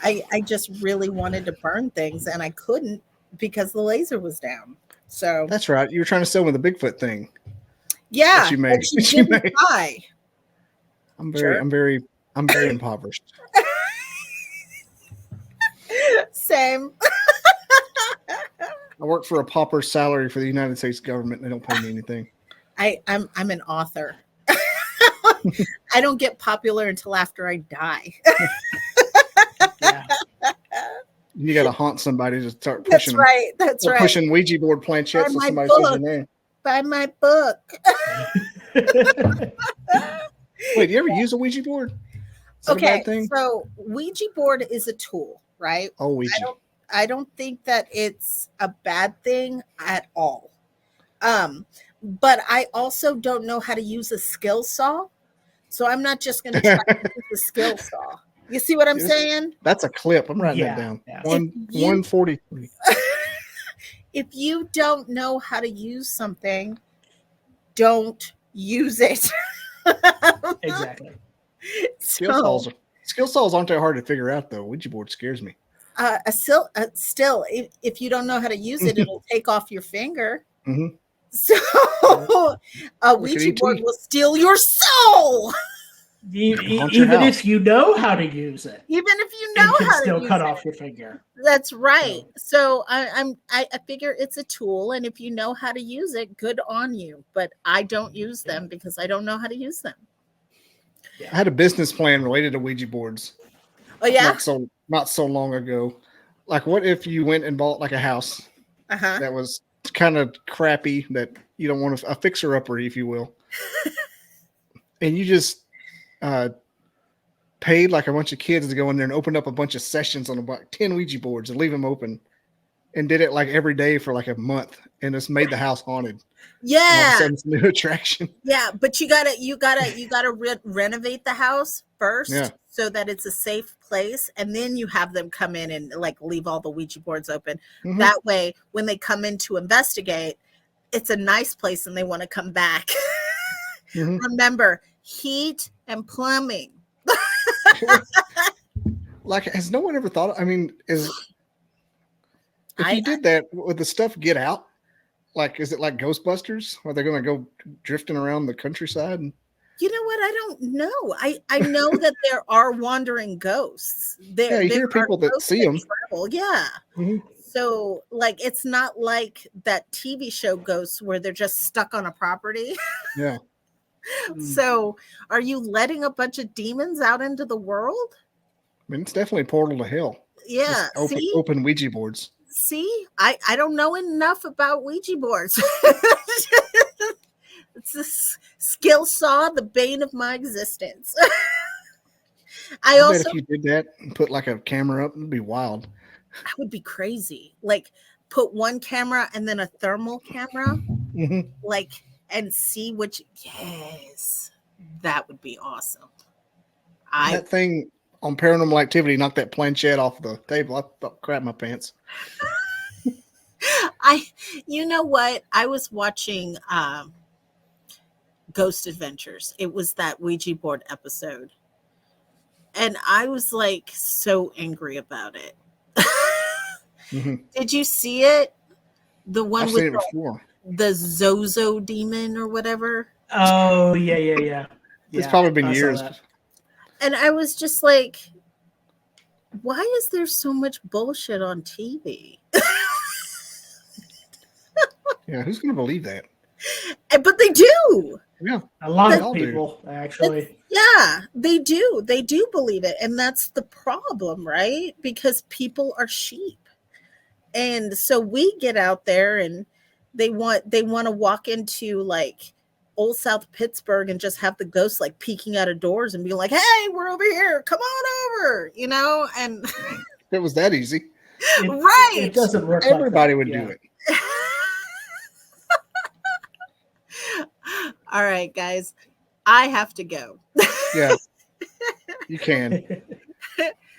I just really wanted to burn things and I couldn't because the laser was down. So that's right. You were trying to sell me the Bigfoot thing. Yeah. That you made. She didn't buy. I'm very impoverished. Same. I work for a pauper salary for the United States government. They don't pay me anything. I'm an author. I don't get popular until after I die. Yeah. You got to haunt somebody to start pushing. That's right. Pushing Ouija board planchettes so somebody says your name. Buy my book. Wait, do you ever use a Ouija board? Okay, so Ouija board is a tool, right? Oh, Ouija. I don't think that it's a bad thing at all. But I also don't know how to use a skill saw. So I'm not just going to try to use the skill saw. You see what I'm saying? That's a clip. I'm writing that down. Yeah. 143. If you don't know how to use something, don't use it. Exactly. Skill saws aren't that hard to figure out, though. Ouija board scares me. Still, if you don't know how to use it, it'll take off your finger. Mm-hmm. So a Ouija board will steal your soul. Even if you know how to use it. Even if you know how to still cut off your finger. That's right. So I figure it's a tool, and if you know how to use it, good on you. But I don't use them because I don't know how to use them. Yeah. I had a business plan related to Ouija boards. Oh yeah. Not so long ago. Like, what if you went and bought like a house that was kind of crappy, that you don't want a fixer-upper, if you will, and you just paid like a bunch of kids to go in there and open up a bunch of sessions on about 10 Ouija boards and leave them open, and did it like every day for like a month, and just made the house haunted. Yeah, and all of a sudden it's a new attraction. Yeah, but you gotta renovate the house first, so that it's a safe place, and then you have them come in and like leave all the Ouija boards open. Mm-hmm. That way, when they come in to investigate, it's a nice place and they want to come back. Mm-hmm. Remember, heat and plumbing. Like, has no one ever thought? I mean, if you did that, would the stuff get out? Like, is it like Ghostbusters, where they're going to go drifting around the countryside? You know what? I don't know. I know that there are wandering ghosts. You hear people that see them. Yeah. Mm-hmm. So, like, it's not like that TV show Ghosts where they're just stuck on a property. Yeah. So, are you letting a bunch of demons out into the world? I mean, it's definitely a portal to hell. Yeah. Just open Ouija boards. See, I don't know enough about Ouija boards. It's this skill saw, the bane of my existence. I bet if you did that and put like a camera up, it'd be wild. That would be crazy. Like put one camera and then a thermal camera, like, and see which. Yes, that would be awesome. That thing on Paranormal Activity knocked that planchette off the table. I thought, crap my pants. You know what? I was watching Ghost Adventures. It was that Ouija board episode. And I was like so angry about it. Did you see it? The one I've seen it before. The Zozo demon or whatever. Oh, yeah. It's probably been years. And I was just like, why is there so much bullshit on TV? Yeah, who's going to believe that? But they do. Yeah. A lot of people, actually. Yeah, they do. They do believe it. And that's the problem, right? Because people are sheep. And so we get out there and they want to walk into like old South Pittsburgh and just have the ghosts like peeking out of doors and be like, hey, we're over here. Come on over, And if it was that easy. Right. It doesn't work. Everybody would do it. All right, guys. I have to go. Yeah. You can.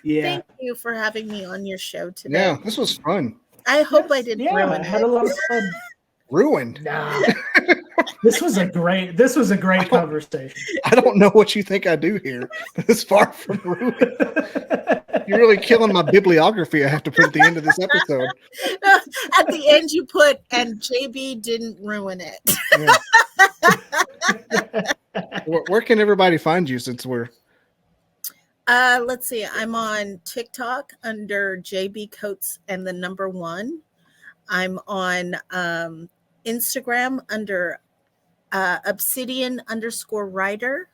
Yeah. Thank you for having me on your show today. Yeah, this was fun. I hope I didn't ruin it. I had a lot of fun. Ruined? Nah. This was a great conversation. I don't know what you think I do here, but it's far from ruined. You're really killing my bibliography. I have to put at the end of this episode. At the end, you put, and JB didn't ruin it. Yeah. Where can everybody find you since we're... Let's see. I'm on TikTok under JB Coates and the number 1. I'm on Instagram under Obsidian_writer.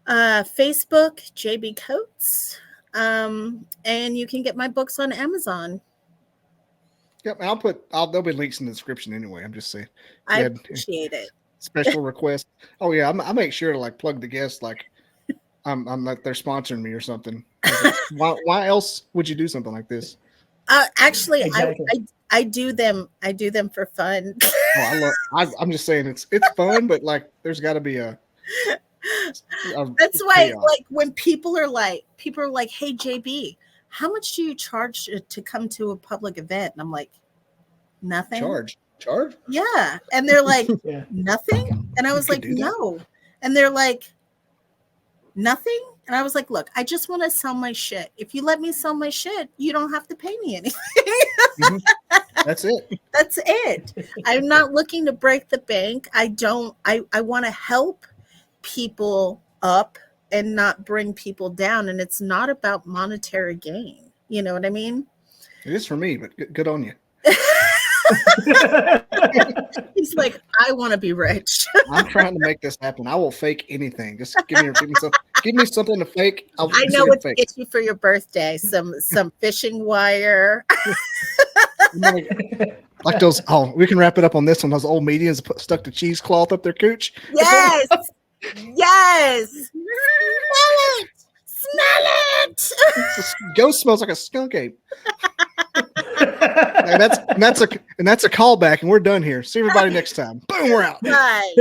Facebook, JB Coates. And you can get my books on Amazon. Yep, and there'll be links in the description anyway. I'm just saying. I appreciate it. Special request. Oh yeah, I make sure to like plug the guests like I'm like they're sponsoring me or something. Why else would you do something like this? Actually, exactly. I do them for fun. I'm just saying it's fun, but like there's got to be a that's why payoff. Like when people are like, hey JB, how much do you charge to come to a public event? And I'm like, nothing. Charge? Yeah. And they're like, nothing. And I was like, no. And they're like, nothing. And I was like, look, I just want to sell my shit. If you let me sell my shit, you don't have to pay me anything. That's it. That's it. I'm not looking to break the bank. I want to help people up and not bring people down. And it's not about monetary gain. You know what I mean? It is for me, but good on you. He's like, I want to be rich. I'm trying to make this happen. I will fake anything. Just give me something to fake. I know what to get you for your birthday. Some fishing wire. Like those. Oh, we can wrap it up on this one. Those old medians stuck the cheesecloth up their cooch. Yes. Yes. Smell it. Ghost smells like a skunk ape. And that's a callback, and we're done here. See everybody next time. Boom, we're out. Bye.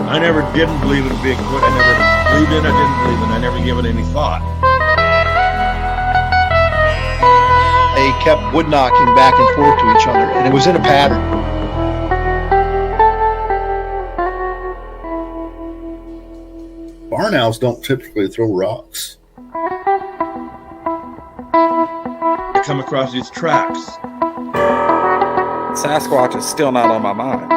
I never didn't believe in Bigfoot. I never believed in it. I didn't believe in it. I never gave it any thought. They kept wood knocking back and forth to each other, and it was in a pattern. Barn owls don't typically throw rocks. I come across these tracks. Sasquatch is still not on my mind.